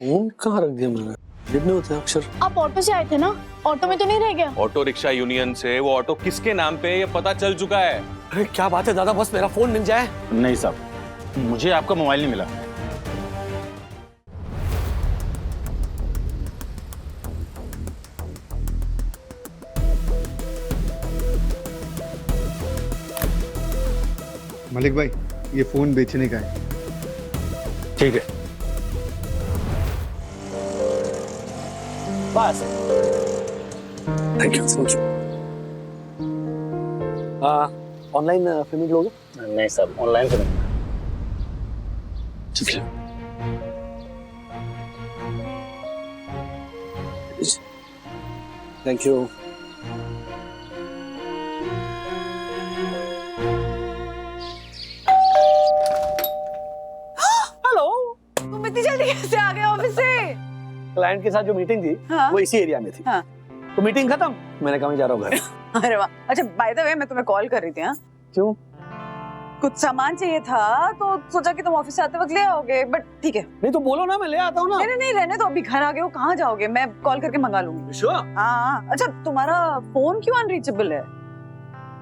Phone कहाँ रख दिया मैंने? जेब में होता है अक्सर। आप ऑटो से आए थे ना? ऑटो में तो नहीं रह गया? ऑटो रिक्शा यूनियन से वो ऑटो किसके नाम पे है ये पता चल चुका है। अरे क्या बात है दादा, बस मेरा फोन मिल जाए। नहीं साहब, मुझे आपका मोबाइल नहीं मिला। मलिक भाई, ये फोन बेचने का है। ठीक है बस। Thank you thank you. Online payment लोगे? नहीं साहब, ऑनलाइन करेंगे। ठीक है। Thank you. हेलो, तुम इतनी जल्दी कैसे आ गए ऑफिस से? क्लाइंट के साथ जो मीटिंग थी हाँ? वो इसी एरिया में थी। हाँ। तो मीटिंग खत्म, मैंने कहा मैं जा रहा हूँ घर। अरे वाह, अच्छा बाय द वे मैं तुम्हें कॉल कर रही थी। हाँ, क्यों? कुछ सामान चाहिए था तो सोचा कि तुम ऑफिस से आते वक्त ले आओगे, बट ठीक है। नहीं तो बोलो ना, मैं ले आता हूँ ना। नहीं नहीं रहने दो, अभी घर आ गए हो, कहाँ जाओगे? मैं कॉल करके मंगा लूंगी। श्योर। हाँ, अच्छा तुम्हारा फोन क्यों अनरीचेबल है?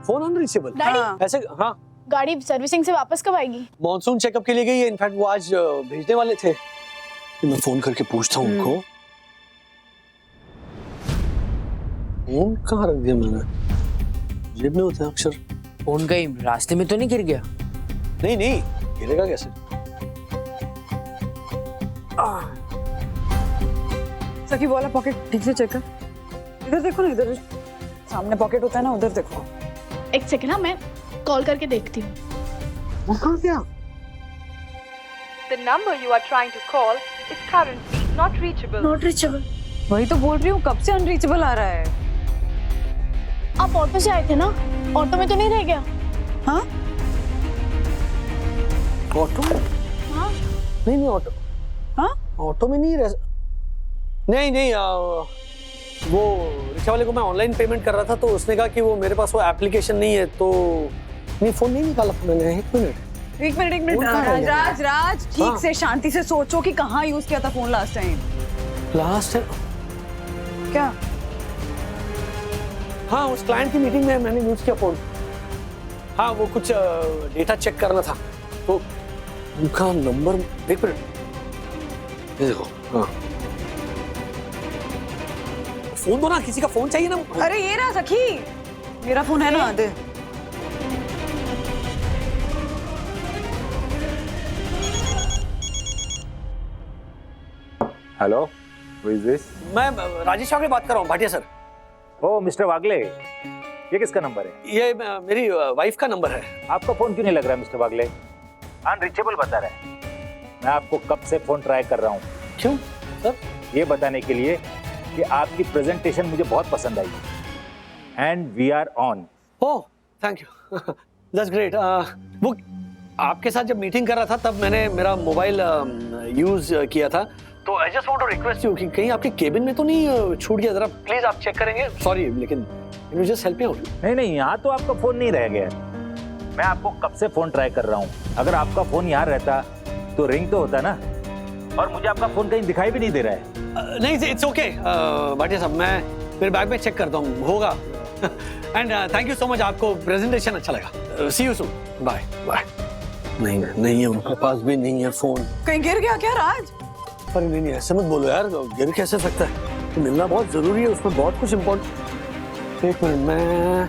Phone unreachable? डैडी, हाँ। ऐसे? हाँ, गाड़ी सर्विसिंग से वापस कब आएगी? मॉनसून चेकअप के लिए गई है। इनफैक्ट वो आज भेजने वाले थे। मैं फोन करके पूछता हूँ उनको। फोन कहाँ रख दिया मैंने? जेब में होता है अक्सर। फोन कहीं रास्ते में तो नहीं गिर गया? नहीं नहीं, गिरेगा कैसे? सखी वाला पॉकेट ठीक से चेक कर। इधर देखो ना, इधर सामने पॉकेट होता है ना, उधर देखो। एक सेकंड ना, मैं कॉल करके देखती हूँ। वो कहाँ गया? The number you are trying to call is currently not reachable. Not reachable. वही तो बोल रही हूँ, कब से अनरीचेबल आ रहा है। आप ऑटो से आए थे ना? ऑटो में तो नहीं रह गया? हाँ ऑटो? हाँ। नहीं नहीं, ऑटो। हाँ, ऑटो में नहीं रह। नहीं नहीं, वो रिक्शा वाले को मैं ऑनलाइन पेमेंट कर रहा था तो उसने कहा कि वो मेरे पास वो एप्लीकेशन नहीं है, तो नहीं फोन नहीं निकाला था मैंने। एक मिनट एक मिनट फोन कहाँ है? राज राज, ठीक हाँ। से शांति से सोचो कि कहाँ यूज किया था फोन लास्ट टाइम। लास्ट है। क्या? हाँ, उस क्लाइंट की मीटिंग में मैंने यूज किया फोन। हाँ, वो कुछ डेटा चेक करना था तो उनका नंबर। एक मिनट, ये देखो। हाँ, फोन दो ना, किसी का फोन चाहिए ना। अरे ये रहा सखी, मेरा फोन है ना, दे। Hello, who is this? मैं राजेश वागले बात कर रहा हूँ, Bhatia sir. Oh mister Wagle, ये किसका नंबर है? ये मेरी वाइफ का नंबर है। आपका फोन क्यों नहीं लग रहा है मिस्टर वागले? अनरीचेबल बता रहा है। मैं आपको कब से फोन ट्राई कर रहा हूँ। क्यों सर? ये बताने के लिए कि आपकी प्रेजेंटेशन मुझे बहुत पसंद आई and we are on. Oh thank you, that's great. वो आपके साथ जब मीटिंग कर रहा था तब मैंने मेरा मोबाइल यूज किया था, तो I just want to request you कि कहीं आपके केबिन में तो नहीं छूट गया। जरा प्लीज आप चेक करेंगे। सॉरी, लेकिन you just help me out. नहीं, यहाँ तो आपका फोन नहीं रह गया। मैं आपको कब से फोन ट्राई कर रहा हूँ। अगर आपका फोन यहाँ रहता तो रिंग तो होता ना, और मुझे आपका फोन कहीं दिखाई भी नहीं दे रहा है। नहीं, इट्स ओके भाटिया साहब, मैं मेरे बैग में चेक करता हूँ, होगा। And thank you so much, आपको प्रेजेंटेशन अच्छा लगा। सी यू सून, बाय बाय। नहीं है, उनके पास भी नहीं है फोन। कहीं गिर गया क्या राज? अरे नहीं, ऐसे मत बोलो यार, गिर कैसे सकता है? तो मिलना बहुत जरूरी है, उसमें बहुत कुछ इम्पोर्टेंट। एक मिनट, मैं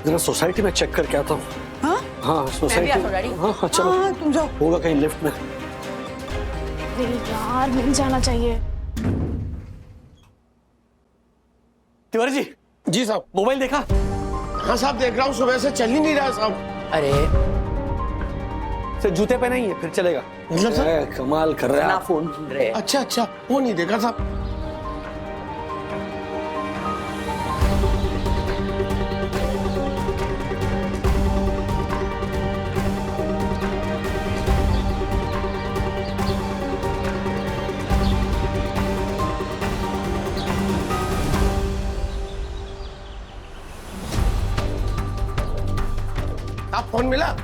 जरा सोसाइटी में चेक करके आता हूँ। हाँ हाँ सोसाइटी। हाँ चलो। हाँ, तुम जाओ। होगा कहीं लिफ्ट में। अरे यार, मिल जाना चाहिए। तिवारी जी। जी साहब। मोबाइल देखा? हाँ साहब, देख रहा हूँ, सुबह से चल ही नहीं रहा साहब। अरे सिर्फ जूते पहने ही है, फिर चलेगा। मतलब सर? कमाल कर रहे हैं ना आप। फोन ढूंढ रहे हैं। अच्छा, वो नहीं देखा साहब। आप फोन मिला?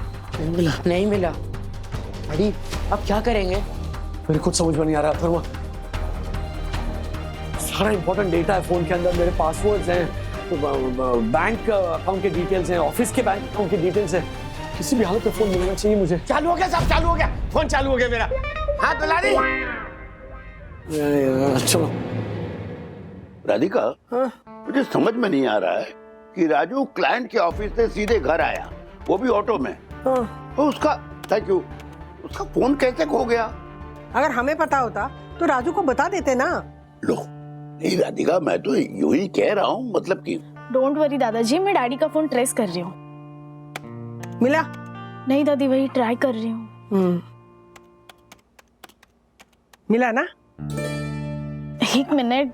नहीं मिला। अरे अब क्या करेंगे? मेरे कुछ समझ में नहीं आ रहा। फिर सारा इंपॉर्टेंट डेटा है फोन के अंदर, मेरे पासवर्ड्स हैं, बैंक अकाउंट के डिटेल्स हैं, ऑफिस के बैंक अकाउंट के डिटेल्स हैं। किसी भी हालत में फोन मिलना चाहिए मुझे। चालू हो गया साहब, चालू हो गया, फोन चालू हो गया मेरा। हाँ दुलारी। चलो। राधिका, मुझे समझ में नहीं आ रहा है कि राजू क्लाइंट के ऑफिस से सीधे घर आया, वो भी ऑटो में। तो उसका थैंक यू, उसका फोन कैसे खो गया? अगर हमें पता होता तो राजू को बता देते ना। लो नहीं राधिका, मैं तो यूं ही कह रहा हूँ, मतलब कि डोंट वरी दादाजी, मैं डैडी का फोन ट्रेस कर रही हूँ। मिला? नहीं दादी, वही ट्राई कर रही हूँ। मिला ना? एक मिनट।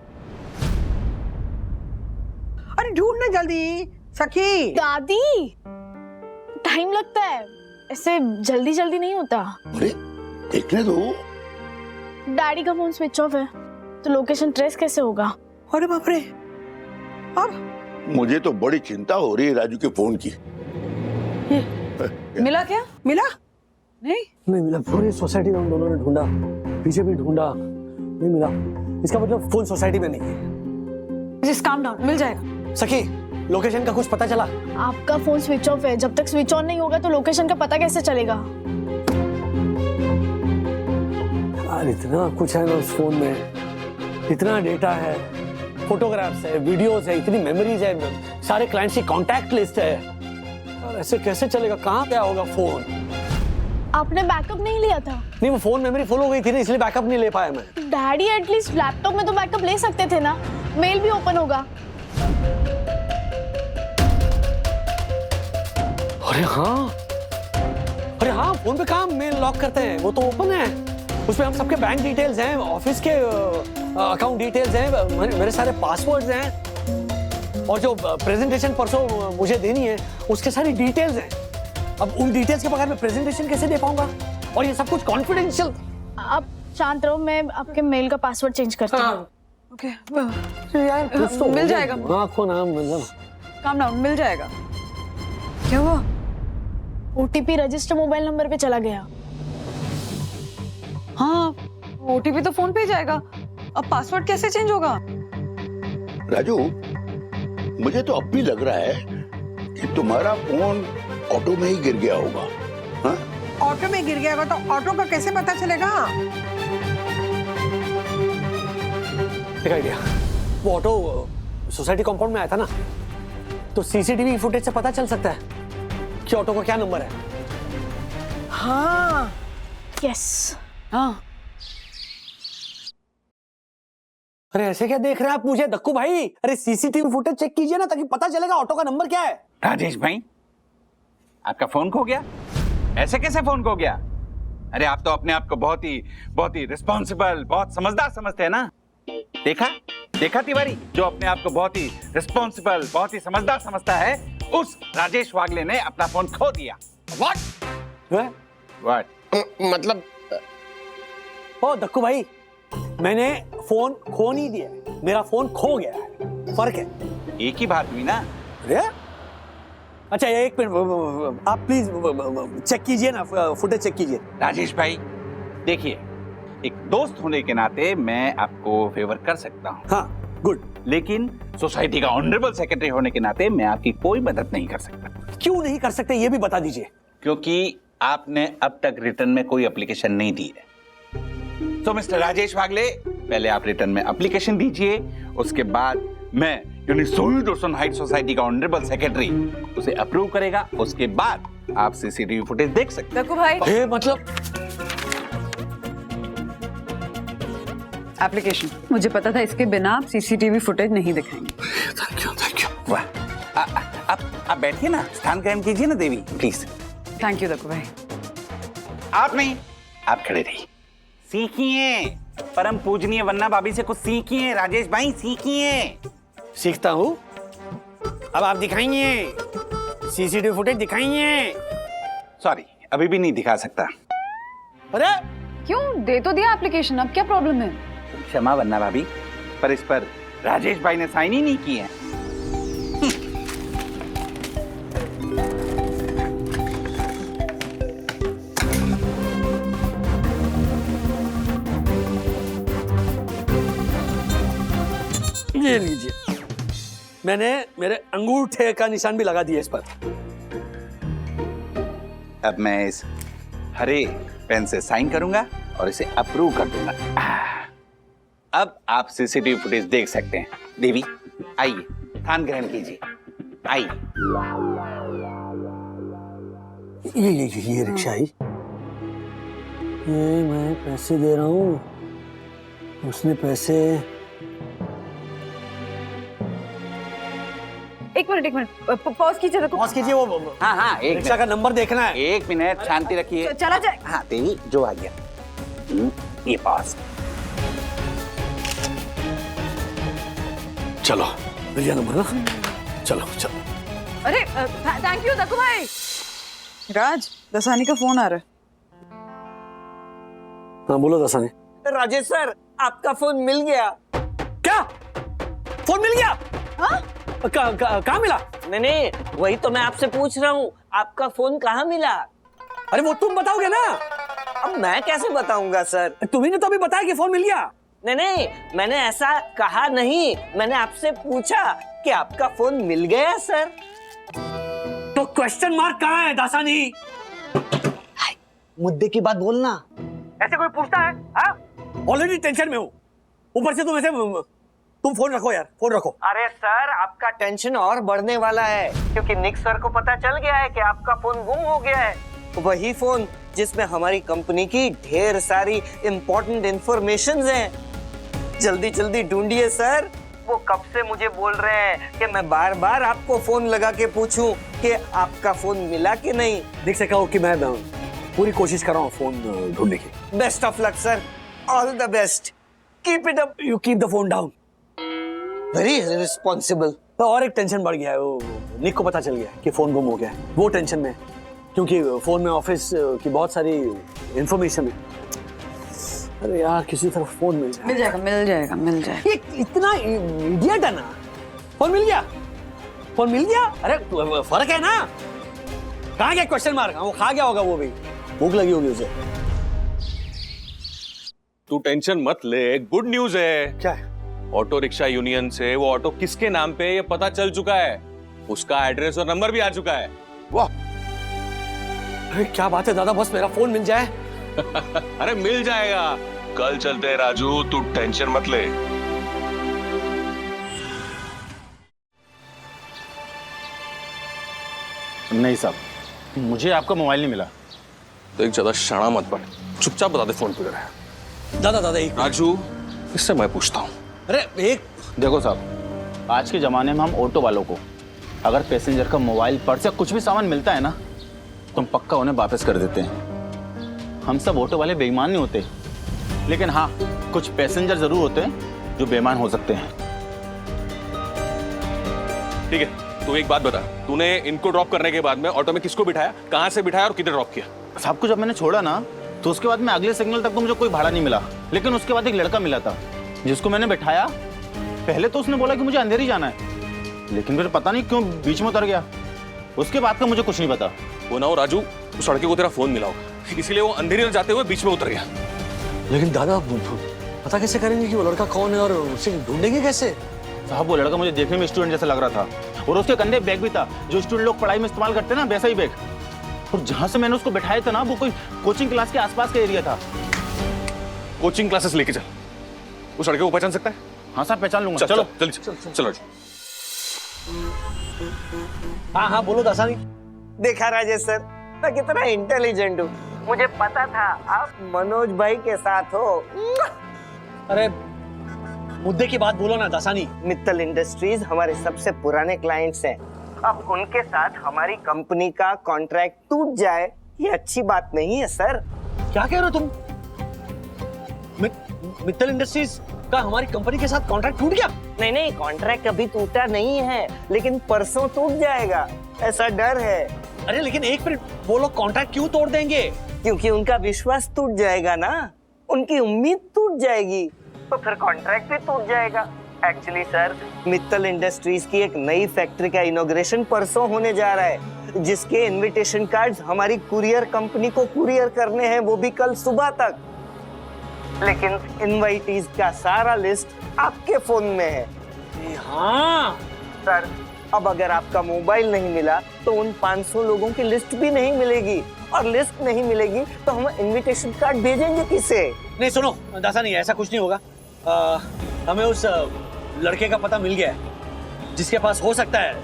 अरे ढूंढ ना जल्दी सखी। दादी टाइम लगता है, ऐसे जल्दी जल्दी नहीं होता। अरे देखने दो। डैडी का फोन स्विच ऑफ है तो लोकेशन ट्रेस कैसे होगा? अरे बाप रे, अब मुझे तो बड़ी चिंता हो रही है राजू के फोन की। मिला क्या? मिला? नहीं नहीं मिला। पूरी सोसाइटी में हम दोनों ने ढूंढा, पीछे भी ढूंढा, नहीं मिला। इसका मतलब फोन सोसाइटी में नहीं है। जस्ट काम डाउन, मिल जाएगा। सखी, लोकेशन का कुछ पता चला? आपका फोन स्विच ऑफ है, जब तक स्विच ऑन नहीं होगा तो लोकेशन का पता कैसे चलेगा? यार इतना कुछ है ना उस फोन में, इतना डेटा है, फोटोग्राफ्स है, वीडियोस है, इतनी मेमोरीज है, सारे क्लाइंट्स की कॉन्टैक्ट लिस्ट है। और ऐसे कैसे चलेगा? कहाँ क्या होगा फोन? आपने बैकअप नहीं लिया था? नहीं, वो फोन मेमोरी फुल हो गई थी ना, इसलिए बैकअप नहीं ले पाया मैं। डैडी एटलीस्ट लैपटॉप में तो बैकअप ले सकते थे ना, मेल भी ओपन होगा। अरे हाँ, फोन पे कहाँ मेल लॉक करते हैं, वो तो ओपन है। उसमें हम सबके बैंक डिटेल्स हैं, ऑफिस के अकाउंट डिटेल्स हैं, मेरे सारे पासवर्ड्स हैं, और जो प्रेजेंटेशन परसों मुझे देनी है उसके सारी डिटेल्स हैं। अब उन डिटेल्स के बगैर मैं प्रेजेंटेशन कैसे दे पाऊंगा? और ये सब कुछ कॉन्फिडेंशियल। आप शांत रहो, मैं आपके मेल का पासवर्ड चेंज करती हूँ। ओके, यार कुछ तो मिल जाएगा। आँखों नाम मतलब। काम डाउन, मिल जाएगा। क्या हुआ? ओटीपी रजिस्टर मोबाइल नंबर पे चला गया। हाँ, ओटीपी तो फोन पे ही जाएगा, अब पासवर्ड कैसे चेंज होगा? राजू, मुझे तो अब भी लग रहा है कि तुम्हारा फोन ऑटो में ही गिर गया होगा। हाँ? ऑटो में गिर गया होगा तो ऑटो का कैसे पता चलेगा? एक आइडिया, वो ऑटो सोसाइटी कंपाउंड में आया था ना, तो सीसीटीवी फुटेज से पता चल सकता है कि ऑटो का क्या नंबर है। हाँ यस। हाँ, अरे ऐसे क्या देख रहे हैं आप मुझे दक्कू भाई? अरे सीसीटीवी फुटेज चेक कीजिए ना, ताकि पता चलेगा ऑटो का नंबर क्या है। राजेश भाई, आपका फोन खो गया? ऐसे कैसे फोन खो गया? अरे आप तो अपने आप को बहुत ही रिस्पॉन्सिबल, बहुत समझदार समझते हैं ना। देखा तिवारी, जो अपने आप को बहुत ही रिस्पॉन्सिबल, बहुत ही समझदार समझता है, उस राजेश वागले ने अपना फोन खो दिया। व्हाट? मतलब ओ दक्कू भाई, मैंने फोन खो नहीं दिया, मेरा फोन खो गया है, फर्क है। एक ही बात हुई ना। अरे अच्छा, एक मिनट, आप प्लीज चेक कीजिए ना, फुटेज चेक कीजिए। राजेश भाई देखिए, एक दोस्त होने के नाते मैं आपको फेवर कर सकता हूँ। हाँ गुड। लेकिन सोसाइटी का ऑनरेबल सेक्रेटरी होने के नाते मैं आपकी कोई मदद नहीं कर सकता। क्यों नहीं कर सकते, ये भी बता दीजिए। क्योंकि आपने अब तक रिटर्न में कोई एप्लीकेशन नहीं दी है। तो मिस्टर राजेश वागले, पहले आप रिटर्न में एप्लीकेशन दीजिए, उसके बाद मैं यानी सोहिद रोशन हाइट सोसाइटी का ऑनरेबल सेक्रेटरी उसे अप्रूव करेगा। उसके बाद आप सीसीटीवी फुटेज देख सकते हैं। देखो भाई, मतलब एप्लीकेशन, मुझे पता था इसके बिना आप सीसीटीवी फुटेज नहीं दिखाएंगे। Thank you. वाह, आप बैठिए ना, स्थान कायम कीजिए ना देवी, प्लीज। थैंक यू देखो भाई। आप नहीं, आप खड़े रहिए। सीखिए, परम पूजनीय वन्ना भाभी से कुछ सीखिए। राजेश भाई सीखिए। सीखता हूँ। अब आप दिखाइए, सीसीटीवी फुटेज दिखाइए। सॉरी, अभी भी नहीं दिखा सकता। अरे क्यों? दे तो दिया एप्लीकेशन, अब क्या प्रॉब्लम है? क्षमा वन्ना भाभी, पर इस पर राजेश भाई ने साइन ही नहीं की है। ये लीजिए, मैंने मेरे अंगूठे का निशान भी लगा दिया इस पर। अब मैं इस हरे पेन से साइन करूंगा और इसे अप्रूव कर दूंगा। अब आप सीसीटीवी फुटेज देख सकते हैं। देवी आइए, स्थान ग्रहण कीजिए, आइए। ये रिक्शा आई, ये मैं पैसे दे रहा हूँ, उसने पैसे। एक मिनट पॉज कीजिए, देखो पॉज कीजिए, वो हाँ हाँ, एक रिक्शा का नंबर देखना है। एक मिनट शांति रखिए। चला जाए। हाँ देवी, जो आ गया। ये पास। चलो मिल गया नंबर ना, चलो चलो। अरे थैंक यू दक्कू भाई। राज, दसानी का फोन आ रहा है। हाँ बोलो दसानी। राजेश सर, आपका फोन मिल गया। क्या फोन मिल गया? हाँ? कहाँ मिला? नहीं, वही तो मैं आपसे पूछ रहा हूँ, आपका फोन कहाँ मिला? अरे वो तुम बताओगे ना। अब मैं कैसे बताऊंगा सर? तुम्ही ने तो अभी बताया कि फोन मिल गया। नहीं, मैंने ऐसा कहा नहीं, मैंने आपसे पूछा कि आपका फोन मिल गया सर। तो क्वेश्चन मार्क कहाँ है दासानी? मुद्दे की बात बोलना। ऐसे कोई पूछता है? ऑलरेडी टेंशन में हूँ, ऊपर से तुम ऐसे। तुम फोन रखो यार, फोन रखो। अरे सर, आपका टेंशन और बढ़ने वाला है, क्योंकि निक सर को पता चल गया है कि आपका फोन गुम हो गया है। वही फोन जिसमें हमारी कंपनी की ढेर सारी इंपॉर्टेंट इंफॉर्मेशन हैं। जल्दी जल्दी ढूंढिए सर। वो कब से मुझे बोल रहे हैं कि मैं बार बार आपको फोन लगा के पूछूं कि आपका फोन मिला कि नहीं। देख से कहो कि मैं पूरी कोशिश कर रहा हूँ फोन ढूंढने की। Best of luck sir, all the best, keep it up. You keep the phone down. Very responsible. तो और एक टेंशन बढ़ गया है, वो निक को पता चल गया कि फोन गुम हो गया है, वो टेंशन में, क्योंकि फोन में ऑफिस की बहुत सारी इंफॉर्मेशन है। अरे यार, किसी तरह फोन मिल जाए। मिल जाएगा। ये इतना इडियट है ना। फोन मिल गया, फोन मिल गया। अरे फर्क है ना। कहाँ गया क्वेश्चन मार्क? वो खा गया होगा, वो भी भूख लगी होगी उसे। तू टेंशन मत ले, गुड न्यूज है। क्या है? ऑटो रिक्शा यूनियन से वो ऑटो किसके नाम पे ये पता चल चुका है, उसका एड्रेस और नंबर भी आ चुका है। वाह, अरे क्या बात है दादा, बस मेरा फोन मिल जाए। अरे मिल जाएगा, कल चलते हैं राजू, तू टेंशन मत ले। नहीं साहब, मुझे आपका मोबाइल नहीं मिला। तो एक ज्यादा शाना मत बन, चुपचाप बता दे फोन पे है। दादा एक राजू, इससे मैं पूछता हूँ। अरे एक देखो साहब, आज के ज़माने में हम ऑटो वालों को अगर पैसेंजर का मोबाइल, पर्स या कुछ भी सामान मिलता है ना, तो हम पक्का उन्हें वापस कर देते हैं। हम सब ऑटो वाले बेईमान नहीं होते, लेकिन हाँ, कुछ पैसेंजर जरूर होते हैं जो बेईमान हो सकते हैं। ठीक है, तू एक बात बता, तूने इनको ड्रॉप करने के बाद में ऑटो में किसको बिठाया, कहाँ से बिठाया और किधर ड्रॉप किया? साहब को जब मैंने छोड़ा ना, तो उसके बाद में अगले सिग्नल तक तो मुझे कोई भाड़ा नहीं मिला, लेकिन उसके बाद एक लड़का मिला था जिसको मैंने बैठाया। पहले तो उसने बोला कि मुझे अंधेरी जाना है, लेकिन फिर पता नहीं क्यों बीच में उतर गया। उसके बाद का मुझे कुछ नहीं पता। वो ना हो राजू, उस लड़के को तेरा फोन मिला होगा, इसीलिए वो अंधेरी में जाते हुए बीच में उतर गया। लेकिन दादा, पता कैसे करेंगे कि वो लड़का कौन है और उसे ढूंढेंगे कैसे? साहब, वो लड़का मुझे देखने में स्टूडेंट जैसा लग रहा था, और उसके कंधे बैग भी था जो स्टूडेंट लोग पढ़ाई में इस्तेमाल करते हैं ना, वैसा ही बैग। और जहां से मैंने उसको बैठाया था ना, वो कोई कोचिंग क्लास के आसपास का एरिया था। कोचिंग क्लासेस लेके चल, उस लड़के को पहचान सकता है? हाँ साहब, पहचान लूंगा। चलो चलो चलो। हाँ बोलो दासानी। देखा राजेश सर, मैं कितना इंटेलिजेंट हूँ। मुझे पता था आप मनोज भाई के साथ हो। अरे मुद्दे की बात बोलो ना दासानी। मित्तल इंडस्ट्रीज हमारे सबसे पुराने क्लाइंट्स हैं। अब उनके साथ हमारी कंपनी का कॉन्ट्रैक्ट टूट जाए, ये अच्छी बात नहीं है सर। क्या कह रहे हो तुम? मित्तल इंडस्ट्रीज का हमारी कंपनी के साथ कॉन्ट्रैक्ट टूट गया? नहीं, कॉन्ट्रैक्ट अभी टूटा नहीं है, लेकिन परसों टूट जाएगा, ऐसा डर है। अरे लेकिन एक मिनट, वो लोग कॉन्ट्रैक्ट क्यों तोड़ देंगे? क्योंकि उनका विश्वास टूट जाएगा ना, उनकी उम्मीद टूट जाएगी, तो फिर कॉन्ट्रैक्ट भी टूट जाएगा। एक्चुअली सर, मित्तल इंडस्ट्रीज की एक नई फैक्ट्री का इनॉग्रेशन परसों होने जा रहा है, जिसके इनविटेशन कार्ड्स हमारी कुरियर कंपनी को कुरियर करने हैं, वो भी कल सुबह तक। लेकिन इनवाइटीज का सारा लिस्ट आपके फोन में है। अरे हाँ सर, अब अगर आपका मोबाइल नहीं मिला तो उन 500 लोगों की लिस्ट भी नहीं मिलेगी, और लिस्ट नहीं मिलेगी तो हम इनविटेशन कार्ड भेजेंगे किसे? नहीं सुनो दासा, नहीं ऐसा कुछ नहीं होगा। हमें उस लड़के का पता मिल गया है जिसके पास हो सकता है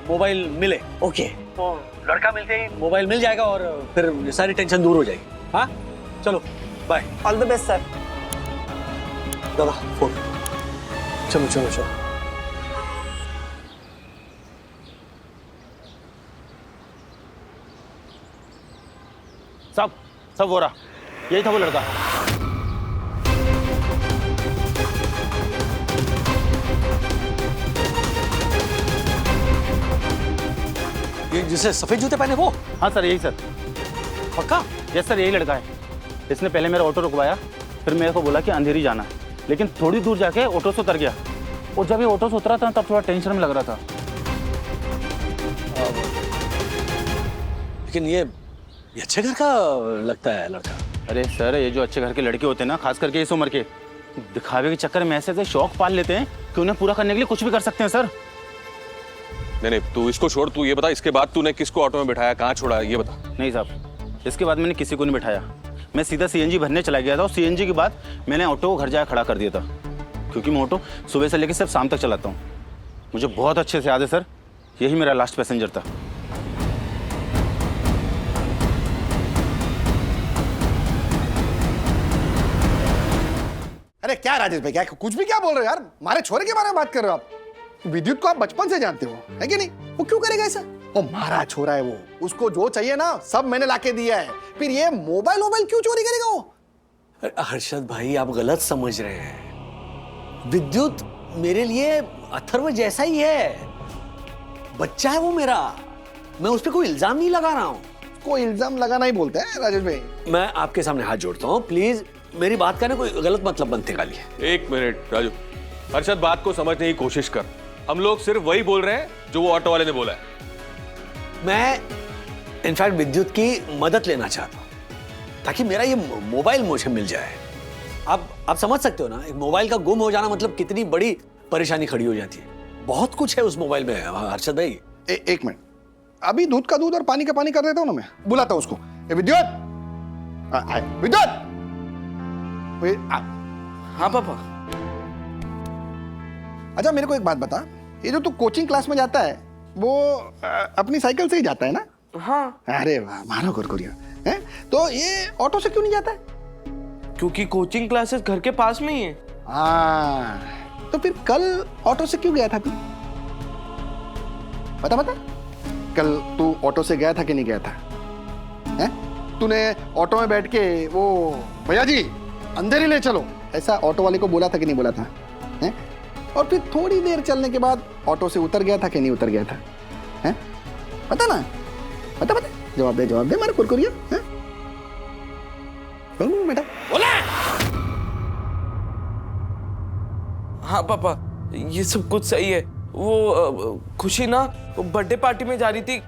मोबाइल मिले। ओके, तो लड़का मिलते ही मोबाइल मिल जाएगा और फिर सारी टेंशन दूर हो जाएगी। हाँ चलो bye. All the best sir. दादा फोन। चलो चलो चलो। सब हो रहा, यही था वो लड़का। ये जिसे सफेद जूते पहने वो? हाँ सर, यही सर। पक्का? यस सर, यही लड़का है। इसने पहले मेरा ऑटो रुकवाया, फिर मेरे को बोला कि अंधेरी जाना है, लेकिन थोड़ी दूर जाके ऑटो से उतर गया। और जब ये ऑटो से उतरा था तब थोड़ा टेंशन में लग रहा था। लेकिन ये अच्छे घर का लगता है लड़का। अरे सर, ये जो अच्छे घर के लड़के होते हैं ना, खास करके इस उम्र के, दिखावे के चक्कर में ऐसे शौक पाल लेते हैं कि उन्हें पूरा करने के लिए कुछ भी कर सकते हैं सर। नहीं तू इसको छोड़, तू ये बता इसके बाद तूने किसको ऑटो में बिठाया, कहाँ छोड़ा, ये बता। नहीं साहब, इसके बाद मैंने किसी को नहीं बिठाया। मैं सीधा सीएनजी भरने चला गया था और सीएनजी के बाद मैंने ऑटो को घर जाकर खड़ा कर दिया था, क्योंकि मैं ऑटो सुबह से लेकर सिर्फ शाम तक चलाता हूँ। मुझे बहुत अच्छे से याद है सर, यही मेरा लास्ट पैसेंजर था। अरे क्या राजेश भाई, क्या कुछ भी क्या बोल रहे हो यार? हमारे छोरे के बारे में बात कर रहे हो आप? विद्युत को आप बचपन से जानते हो, है कि नहीं? वो क्यों करेगा ऐसा? वो हमारा छोरा है, वो उसको जो चाहिए ना सब मैंने लाके दिया है। फिर ये मोबाइल क्यों चोरी करेगा वो? हर्षद भाई, आप गलत समझ रहे हैं। विद्युत मेरे लिए अथर्व जैसा ही है, बच्चा है वो मेरा। मैं उस पर कोई इल्जाम नहीं लगा रहा हूँ। कोई इल्जाम लगाना ही बोलते हैं राजेश भाई। मैं आपके सामने हाथ जोड़ता हूँ, प्लीज मेरी बात का ना कोई गलत मतलब बनते का लिए। एक मिनट राजू, हर्षद बात को समझने की कोशिश कर। हम लोग सिर्फ वही बोल रहे हैं जो वो ऑटो वाले ने बोला है। मैं इनफैक्ट विद्युत की मदद लेना चाहता हूँ ताकि मेरा ये मोबाइल मुझे मिल जाए। आप समझ सकते हो ना, एक मोबाइल का गुम हो जाना मतलब कितनी बड़ी परेशानी खड़ी हो जाती है। बहुत कुछ है उस मोबाइल में हर्षद भाई। एक मिनट, अभी दूध का दूध और पानी का पानी कर देता हूँ ना, मैं बुलाता हूँ उसको। विद्युत, विद्युत। हाँ पापा। अच्छा मेरे को एक बात बता, ये जो तू कोचिंग क्लास में जाता है वो अपनी साइकिल से ही जाता है ना? हाँ। अरे वाह, मानो कुरकुरिया है। तो ये ऑटो से क्यों नहीं जाता है? क्योंकि कोचिंग क्लासेस घर के पास में ही है। हाँ, तो फिर कल ऑटो से क्यों गया था तू? बता कल तू ऑटो से गया था कि नहीं गया था? हैं? तूने ऑटो में बैठ के वो भैया जी अंधेरी ले चलो ऐसा ऑटो वाले को बोला था कि नहीं बोला था? हैं? और फिर थोड़ी देर चलने के बाद ऑटो से उतर गया था कि नहीं उतर गया था? हैं? बता ना, बता जवाब दे मारे कुरकुरिया। हैं? बोल बेटा, बोला। हाँ पापा, ये सब कुछ सही है। वो खुशी ना बर्थडे पार्टी में जा रही थी,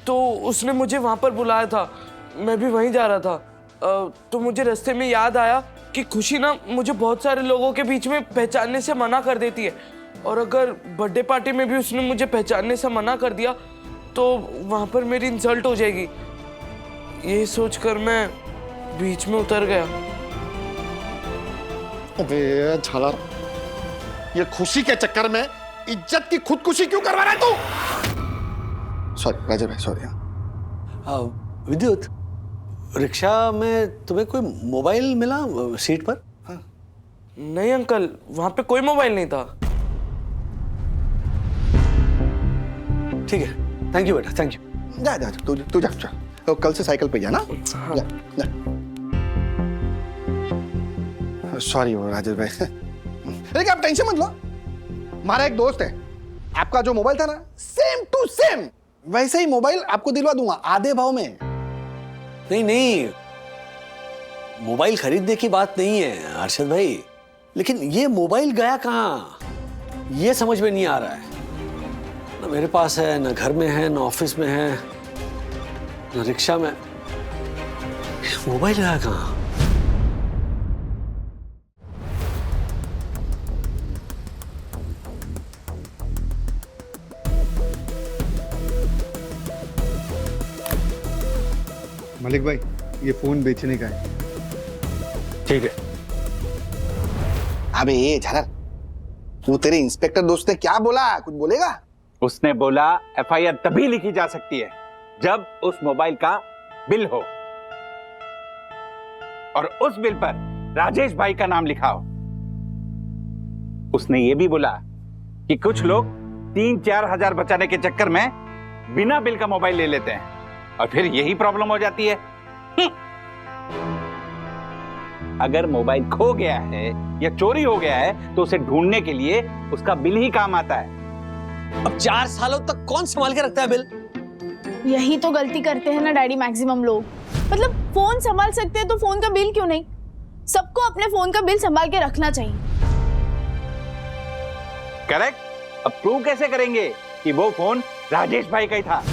तो उसने मुझे वहां पर बुलाया था। मैं भी वहीं जा रहा था, तो मुझे रास्ते में याद आया कि खुशी ना मुझे बहुत सारे लोगों के बीच में पहचानने से मना कर देती है, और अगर बर्थडे पार्टी में भी उसने मुझे पहचानने से मना कर दिया तो वहां पर मेरी इंसल्ट हो जाएगी। ये सोचकर मैं बीच में उतर गया। अबे झाला, ये खुशी के चक्कर में इज्जत की खुदकुशी क्यों करवा रहा है तू? सॉरी राजा भाई, सॉरी। विद्युत, रिक्शा में तुम्हें कोई मोबाइल मिला सीट पर? हाँ। नहीं अंकल, वहां पे कोई मोबाइल नहीं था। ठीक है, थैंक यू बेटा, थैंक यू। जा तू जा चल, तो कल से साइकिल पे जाना। हाँ। जा। सॉरी राजेश भाई, लेकिन आप टेंशन मत लो। हमारा एक दोस्त है, आपका जो मोबाइल था ना सेम टू सेम वैसे ही मोबाइल आपको दिलवा दूंगा आधे भाव में। नहीं, मोबाइल खरीदने की बात नहीं है हर्षद भाई, लेकिन ये मोबाइल गया कहाँ ये समझ में नहीं आ रहा है। ना मेरे पास है, ना घर में है, ना ऑफिस में है, ना रिक्शा में। मोबाइल गया कहाँ? मालिक भाई ये फोन बेचने का है। ठीक है। अबे ये झालर, तू तेरे इंस्पेक्टर दोस्त ने क्या बोला, कुछ बोलेगा? उसने बोला एफआईआर तभी लिखी जा सकती है जब उस मोबाइल का बिल हो और उस बिल पर राजेश भाई का नाम लिखा हो। उसने ये भी बोला कि कुछ लोग 3-4 हजार बचाने के चक्कर में बिना बिल का मोबाइल ले लेते हैं और फिर यही प्रॉब्लम हो जाती है। अगर मोबाइल खो गया है या चोरी हो गया है तो उसे ढूंढने के लिए उसका बिल ही काम आता है। अब 4 सालों तक कौन संभाल के रखता है बिल? यही तो गलती करते हैं ना डैडी मैक्सिमम लोग। मतलब फोन संभाल सकते हैं तो फोन का बिल क्यों नहीं? सबको अपने फोन का बिल संभाल के रखना चाहिए। करेक्ट। अब प्रूव कैसे करेंगे कि वो फोन राजेश भाई का ही था?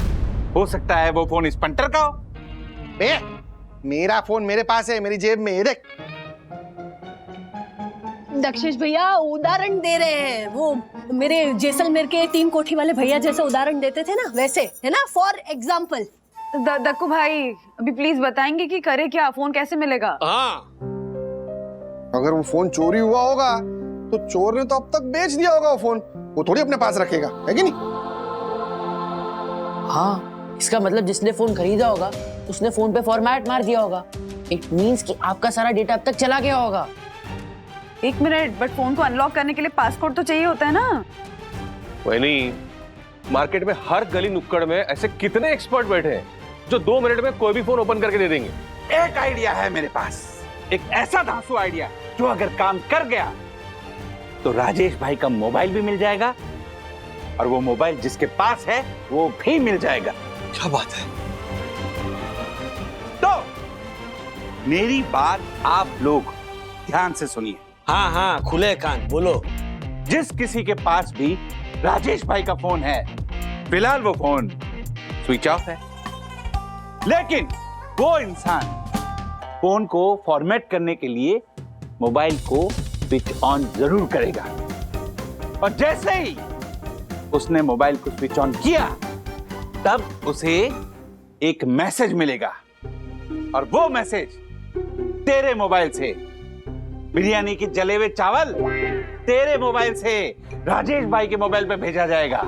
हो सकता है वो फोन इस पंटर का हो। बे, मेरा फोन मेरे पास है, मेरी जेब में, ये देख। दक्षेश भैया उदाहरण दे रहे हैं, वो मेरे जैसलमेर के 3 कोठी वाले भैया जैसे उदाहरण देते थे ना, वैसे है ना, फॉर एग्जाम्पल। दक्कू भाई अभी प्लीज बताएंगे कि करे क्या, फोन कैसे मिलेगा? हाँ, अगर वो फोन चोरी हुआ होगा तो चोर ने तो अब तक बेच दिया होगा वो फोन, वो थोड़ी अपने पास रखेगा, है कि नहीं? हाँ, इसका मतलब जिसने फोन खरीदा होगा उसने फोन पे फॉर्मेट मार दिया होगा। इट मींस कि आपका सारा डेटा अब तक चला गया होगा। 1 मिनट, बट फोन को अनलॉक करने के लिए पासकोड तो चाहिए होता है ना? वही नहीं, मार्केट में हर गली नुक्कड़ में ऐसे कितने एक्सपर्ट बैठे हैं जो 2 मिनट में कोई भी फोन ओपन करके दे देंगे। एक आइडिया है मेरे पास, एक ऐसा धांसू आइडिया जो अगर काम कर गया तो राजेश भाई का मोबाइल भी मिल जाएगा और वो मोबाइल जिसके पास है वो भी मिल जाएगा। क्या बात है? तो मेरी बात आप लोग ध्यान से सुनिए। हाँ हाँ, खुले कान बोलो। जिस किसी के पास भी राजेश भाई का फोन है, फिलहाल वो फोन स्विच ऑफ है, लेकिन वो इंसान फोन को फॉर्मेट करने के लिए मोबाइल को स्विच ऑन जरूर करेगा और जैसे ही उसने मोबाइल को स्विच ऑन किया तब उसे एक मैसेज मिलेगा और वो मैसेज तेरे मोबाइल से, बिरयानी के जले हुए चावल तेरे मोबाइल से राजेश भाई के मोबाइल पे भेजा जाएगा।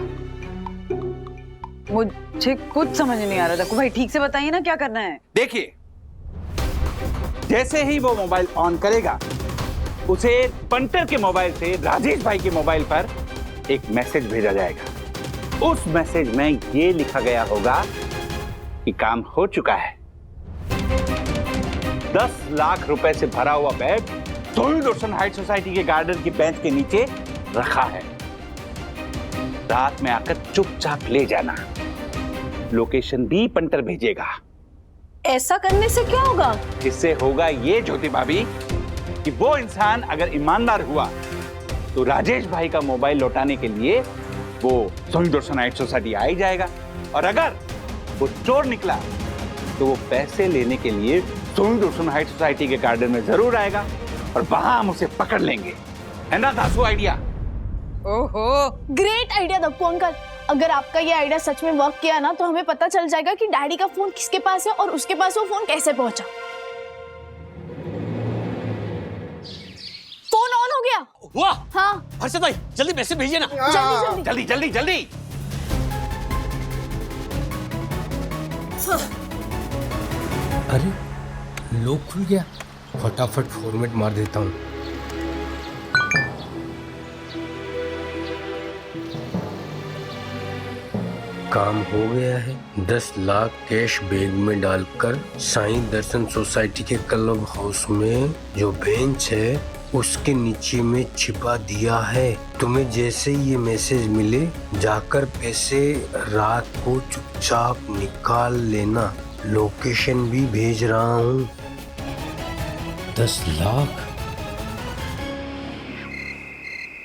मुझे कुछ समझ नहीं आ रहा दक्कू भाई, ठीक से बताइए ना क्या करना है। देखिए, जैसे ही वो मोबाइल ऑन करेगा उसे पंटर के मोबाइल से राजेश भाई के मोबाइल पर एक मैसेज भेजा जाएगा। उस मैसेज में ये लिखा गया होगा कि काम हो चुका है। 10 लाख रुपए से भरा हुआ बैग सोहिल रोशन हाइट सोसाइटी के गार्डन की बेंच के नीचे रखा है। रात में आकर चुपचाप ले जाना। लोकेशन भी पंटर भेजेगा। ऐसा करने से क्या होगा? इससे होगा ये ज्योति भाभी कि वो इंसान अगर ईमानदार हुआ तो राजेश भाई का मोबाइल लौटाने के लिए वो सोहिल रोशन हाइट सोसाइटी आ ही जाएगा और अगर वो चोर निकला तो वो पैसे लेने के लिए सोहिल रोशन हाइट सोसाइटी के गार्डन में जरूर आएगा और वहां हम उसे पकड़ लेंगे। है ना दासू आइडिया? ओहो, ग्रेट आइडिया दक्कू अंकल। अगर आपका ये आइडिया सच में वर्क किया ना तो हमें पता चल जाएगा कि डैडी का फोन किसके पास है और उसके पास वो फोन कैसे पहुंचा। फोन ऑन हो गया। हुआ? हाँ। हर्षद भाई जल्दी मैसेज भेजिए ना। जल्दी जल्दी जल्दी जल्दी। अरे लॉक खुल गया, फटाफट फॉर्मेट मार देता हूँ। काम हो गया है। 10 लाख कैश बैग में डालकर साईं दर्शन सोसाइटी के क्लब हाउस में जो बेंच है उसके नीचे में छिपा दिया है। तुम्हें जैसे ये मैसेज मिले जाकर पैसे रात को चुपचाप निकाल लेना। लोकेशन भी भेज रहा हूँ। 10 लाख।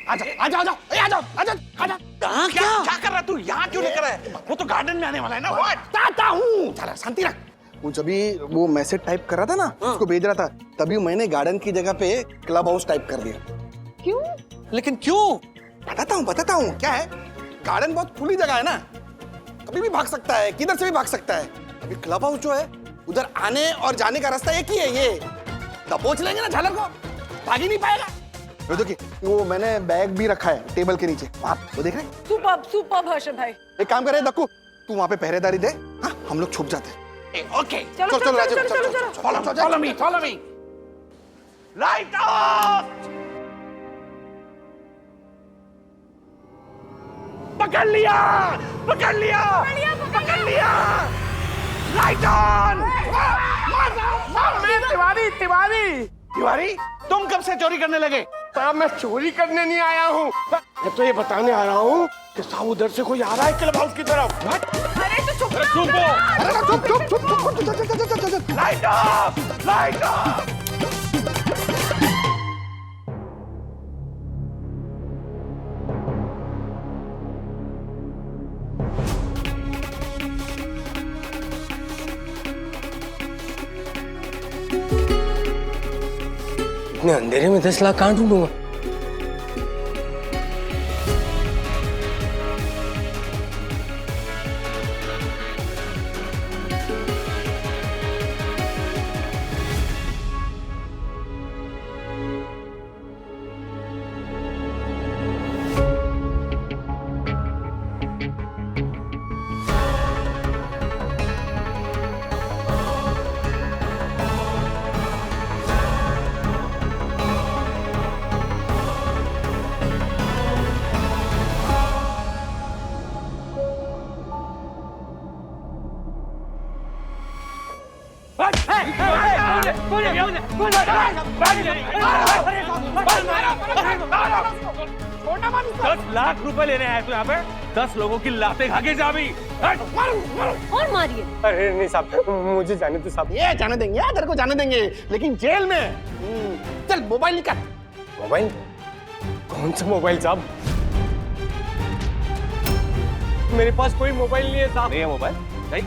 आजा आजा आजा आजा आजा आजा। कहाँ क्या कर रहा तू? यहाँ क्यों लेकर आया? वो तो गार्डन में आने वाला है ना। वो बताता हूँ, चला शांति रख। वो जब वो मैसेज टाइप कर रहा था ना, उसको भेज रहा था, तभी मैंने गार्डन की जगह पे क्लब हाउस टाइप कर दिया। क्यों? लेकिन क्यों? बताता हूँ क्या है। गार्डन बहुत खुली जगह है ना, कभी भी भाग सकता है, किधर से भी भाग सकता है। अभी क्लब हाउस जो है उधर आने और जाने का रास्ता एक ही है, ये दबोच लेंगे ना झालर को, भाग ही नहीं पाएगा। वो देखिए, वो मैंने बैग भी रखा है टेबल के नीचे, वहाँ वो देख रहे हैं? सुपर्ब हर्षद भाई। एक काम करे दक्कू, तू वहाँ पे पहरेदारी दे, हाँ हम लोग छुप जाते हैं। ओके चलो, चलो राजीव, चलो, चलो चलो, follow me, follow me. Light off. पकड़ लिया, पकड़ लिया, पकड़ लिया। Light on. तिवारी तिवारी तिवारी, तुम कब से चोरी करने लगे? साहब मैं चोरी करने नहीं आया हूँ, मैं तो ये बताने आ रहा हूँ कि साहब उधर से कोई आ रहा है क्लब हाउस की तरफ। अरे तो चुप अरे चुप, चुप, चुप, चुप, चुप। Light of, light of. इतने अंधेरे में 10 लाख कहाँ ढूंढूंगा? लाख रुपए लेने आए तू यहाँ पे? 10 लोगों की लातें खा के जा भी। और मारिए। अरे नहीं साहब, मुझे जाने दो साहब। ये जाने देंगे, तेरे को जाने देंगे, लेकिन जेल में। चल मोबाइल निकाल। मोबाइल? कौन सा मोबाइल साहब? मेरे पास कोई मोबाइल नहीं है साहब। नहीं है मोबाइल? नहीं?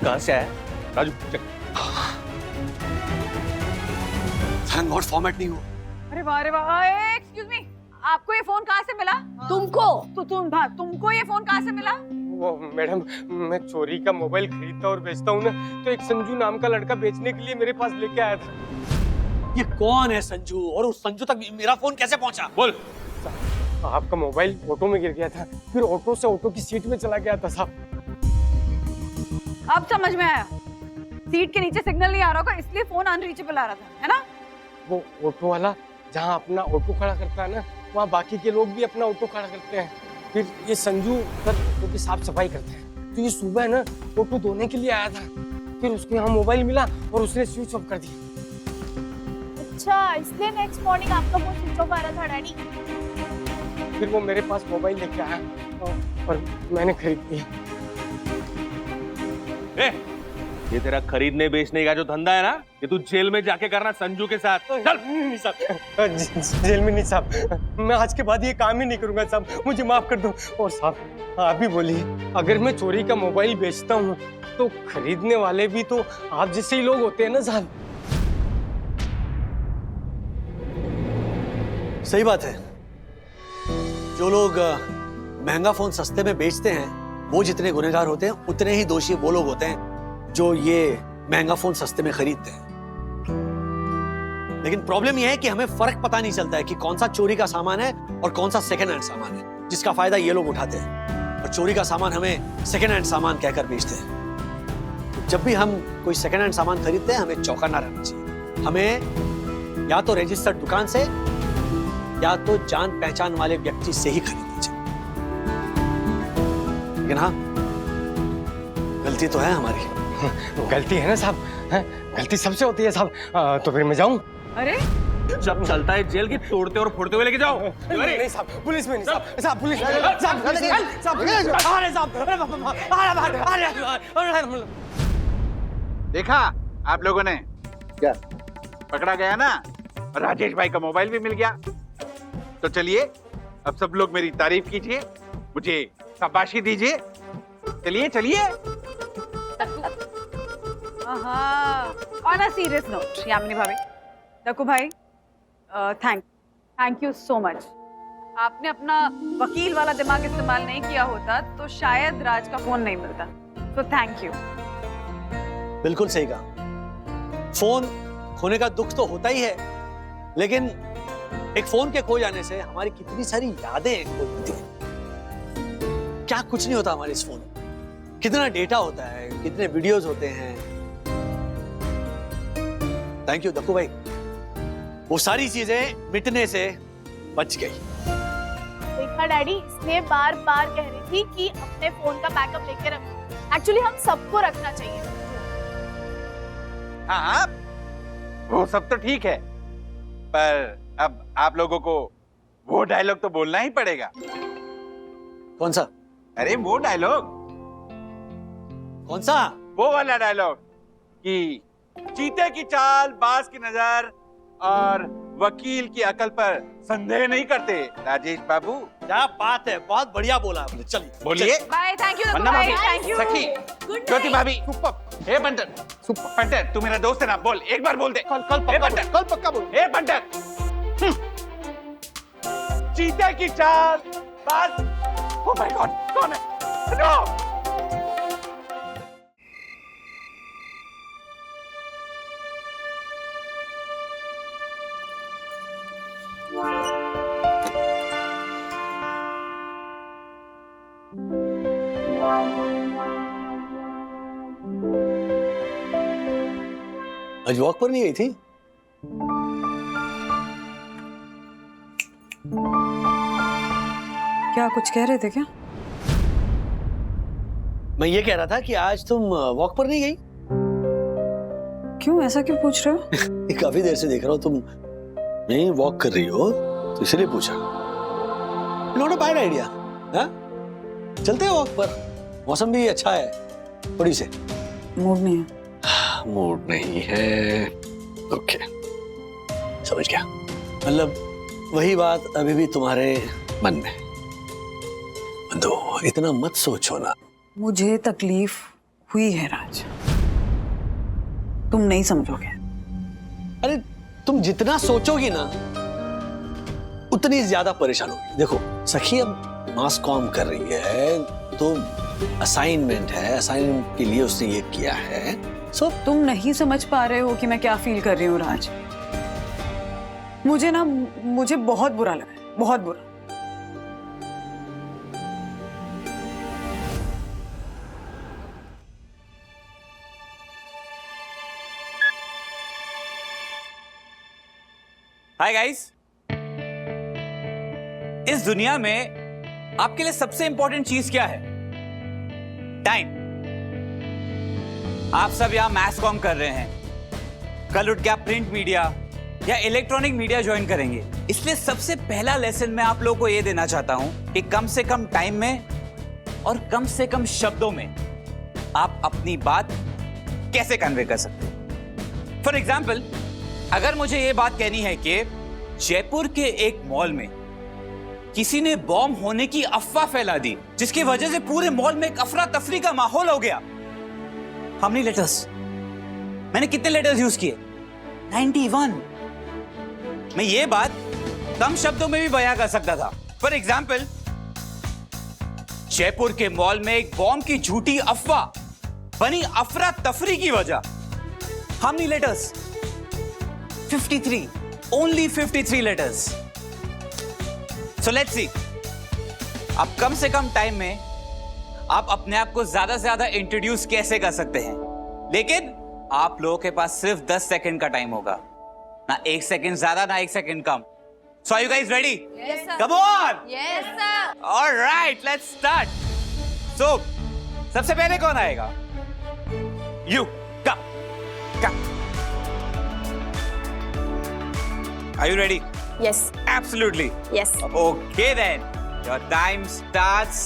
कहाँ से आया राजू? थैंक गॉड फॉर्मेट नहीं हुआ। अरे वाह, एक्सक्यूज मी, आपको ये फोन कहाँ से मिला? तुमको तुमको ये फोन कहाँ से मिला? वो मैडम, मैं चोरी का मोबाइल खरीदता और बेचता हूँ ना, तो एक संजू नाम का लड़का बेचने के लिए मेरे पास लेके आया था। ये कौन है संजू, और उस संजू तक मेरा फोन कैसे पहुंचा? बोल। आपका मोबाइल ऑटो में गिर गया था, फिर ऑटो से ऑटो की सीट में चला गया था साहब। अब समझ में आया, सीट के नीचे सिग्नल नहीं आ रहा होगा, इसलिए फोन अनरीचेबल आ रहा था, है ना? वो ऑटो वाला जहाँ अपना ऑटो खड़ा करता है ना, वहाँ बाकी के लोग भी अपना ऑटो खड़ा करते हैं। फिर ये संजू उधर ऑटो की साफ सफाई करते हैं, तो ये सुबह ना ऑटो धोने के लिए आया था, फिर उसको यहाँ मोबाइल मिला और उसने स्विच ऑफ कर दिया। अच्छा, इसलिए नेक्स्ट मॉर्निंग आपका फोन स्विच ऑफ आ रहा था डैडी। फिर वो मेरे पास मोबाइल लेके आया और मैंने खरीद लिया। ये तेरा खरीदने बेचने का जो धंधा है ना, ये तू जेल में जाके करना संजू के साथ। चल। नहीं साहब, जेल में नहीं साहब, मैं आज के बाद ये काम ही नहीं करूंगा साहब, मुझे माफ कर दो। और साहब आप भी बोलिए, अगर मैं चोरी का मोबाइल बेचता हूँ तो खरीदने वाले भी तो आप जैसे ही लोग होते हैं ना साहब। सही बात है, जो लोग महंगा फोन सस्ते में बेचते हैं वो जितने गुनहगार होते हैं, उतने ही दोषी वो लोग होते हैं जो ये महंगा फोन सस्ते में खरीदते हैं। लेकिन प्रॉब्लम यह है कि हमें फर्क पता नहीं चलता है कि कौन सा चोरी का सामान है और कौन सा सेकेंड हैंड सामान है, जिसका फायदा ये लोग उठाते हैं, और चोरी का सामान हमें सेकेंड हैंड सामान कहकर बेचते हैं। तो जब भी हम कोई सेकेंड हैंड सामान खरीदते हैं, हमें चौकन्ना रहना चाहिए। हमें या तो रजिस्टर्ड दुकान से या तो जान पहचान वाले व्यक्ति से ही खरीदना चाहिए। लेकिन हाँ, गलती तो है हमारी। गलती है ना साहब, गलती सबसे होती है साहब। तो फिर मैं जाऊं? अरे जब चलता है जेल की तोड़ते और फोड़ते हुए लेके जाओ। नहीं साहब, पुलिस में नहीं साहब, पुलिस देखा आप लोगों ने? क्या पकड़ा गया ना, राजेश भाई का मोबाइल भी मिल गया। तो चलिए अब सब लोग मेरी तारीफ कीजिए, मुझे शाबाशी दीजिए। चलिए चलिए। On a serious note, Yamini भाभी, दक्कू भाई, थैंक यू सो मच। आपने अपना वकील वाला दिमाग इस्तेमाल नहीं किया होता तो शायद राज का फोन नहीं मिलता। तो थैंक यू। बिल्कुल सही कहा। फोन खोने का दुख तो होता ही है, लेकिन एक फोन के खो जाने से हमारी कितनी सारी यादें खो जाती हैं। क्या कुछ नहीं होता हमारे इस फोन में, कितना डेटा होता है, कितने वीडियोस होते हैं। थैंक यू दक्कू भाई, वो सारी चीजें मिटने से बच गई। देखा डैडी, इसलिए बार बार कह रही थी कि अपने फोन का बैकअप लेके रखो। एक्चुअली हम सबको रखना चाहिए। हाँ, वो सब तो ठीक है, पर अब आप लोगों को वो डायलॉग तो बोलना ही पड़ेगा। कौन सा? अरे वो डायलॉग। कौन सा? वो वाला डायलॉग कि चीते की चाल, बाज की नजर और वकील की अकल पर संदेह नहीं करते राजेश बाबू। क्या बात है, बहुत बढ़िया बोला आपने। चलिए बोलिए। बाय। थैंक यू वंदना भाभी, थैंक यू। सखी, ज्योति भाभी, हे बंटर, बंटर तू मेरा दोस्त है ना, बोल एक बार बोल दे। कल पक्का बोल। हे बंटर, चीते की चाल, बाज। ओह माय गॉड, कौन है? नो। आज वॉक पर नहीं गई थी? क्या कुछ कह रहे थे क्या? मैं ये कह रहा था कि आज तुम वॉक पर नहीं गई? क्यों, ऐसा क्यों पूछ रहे हो? काफी देर से देख रहा हूँ तुम नहीं वॉक कर रही हो, तो इसलिए पूछा। Not a bad idea. चलते हैं वॉक पर, मौसम भी अच्छा है। थोड़ी से मूड नहीं है। मूड नहीं है, ओके समझ गया। मतलब वही बात अभी भी तुम्हारे मन में। दो इतना मत सोचो ना। मुझे तकलीफ हुई है राज, तुम नहीं समझोगे। अरे तुम जितना सोचोगी ना उतनी ज्यादा परेशान होगी। देखो सखी अब मास कॉम कर रही है, तो असाइनमेंट है, असाइनमेंट के लिए उसने ये किया है। तुम नहीं समझ पा रहे हो कि मैं क्या फील कर रही हूँ राज। मुझे बहुत बुरा लगा, बहुत बुरा। हाय गाइस, इस दुनिया में आपके लिए सबसे इंपॉर्टेंट चीज क्या है? टाइम। आप सब यहां मैस कॉम कर रहे हैं, कल उठ के आप प्रिंट मीडिया या इलेक्ट्रॉनिक मीडिया ज्वाइन करेंगे। इसलिए सबसे पहला लेसन मैं आप लोगों को यह देना चाहता हूं कि कम से कम टाइम में और कम से कम शब्दों में आप अपनी बात कैसे कन्वे कर सकते हैं। फॉर एग्जाम्पल, अगर मुझे यह बात कहनी है कि जयपुर के एक मॉल में किसी ने बॉम्ब होने की अफवाह फैला दी, जिसकी वजह से पूरे मॉल में एक अफरा तफरी का माहौल हो गया। How many letters? मैंने कितने लेटर्स यूज किए? 91। मैं ये बात कम शब्दों में भी बयां कर सकता था। फॉर एग्जाम्पल, जयपुर के मॉल में एक बॉम्ब की झूठी अफवाह बनी अफरा तफरी की वजह। How many letters? 53. Only 53 letters. So let's see. अब कम से कम टाइम में आप अपने आप को ज्यादा से ज्यादा इंट्रोड्यूस कैसे कर सकते हैं, लेकिन आप लोगों के पास सिर्फ 10 सेकंड का टाइम होगा, ना 1 सेकंड ज्यादा ना 1 second come. So are you guys ready? Yes, sir. Come on! Yes, sir. All right, let's start. So, सबसे पहले कौन आएगा? You, come. Are you ready? Yes. Absolutely. Yes. Okay then, your time starts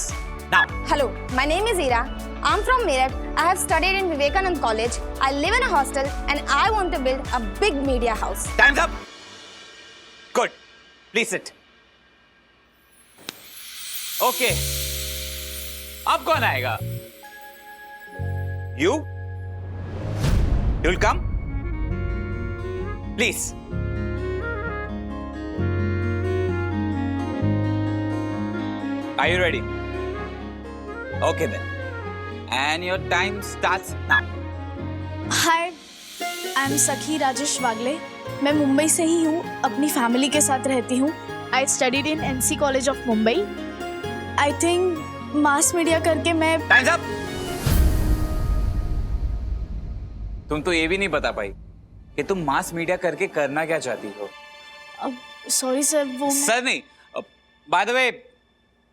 now. Hello, my name is Ira. I'm from Meerut. I have studied in Vivekanand College. I live in a hostel and I want to build a big media house. Time's up. Good. Please sit. Okay. अब कौन आएगा? You? You'll come? Please. Are you ready? Okay then. And your time starts now. Hi, I am सखी राजेश वागले। मैं मुंबई से ही हूँ, अपनी family के साथ रहती हूँ। I studied in NC college of Mumbai. I think mass media करके मैं Time's up. तुम तो ये भी नहीं बता पाई कि तुम मास मीडिया करके करना क्या चाहती हो। सॉरी सर, वो सर नहीं। By the way,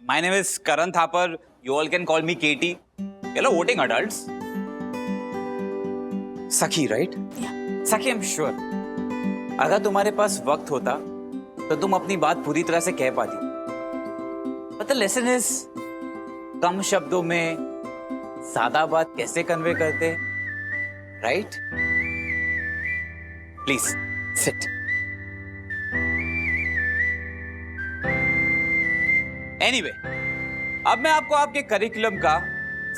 my name is Karan Thapar. You all can call me KT. Hello voting adults. Sakhi right? Sakhi, I am sure अगर तुम्हारे पास वक्त होता तो तुम अपनी बात पूरी तरह से कह पाती। बट द लेसन इज, कम शब्दों में ज्यादा बात कैसे कन्वे करते, राइट? Please sit. एनीवे, अब मैं आपको आपके करिकुलम का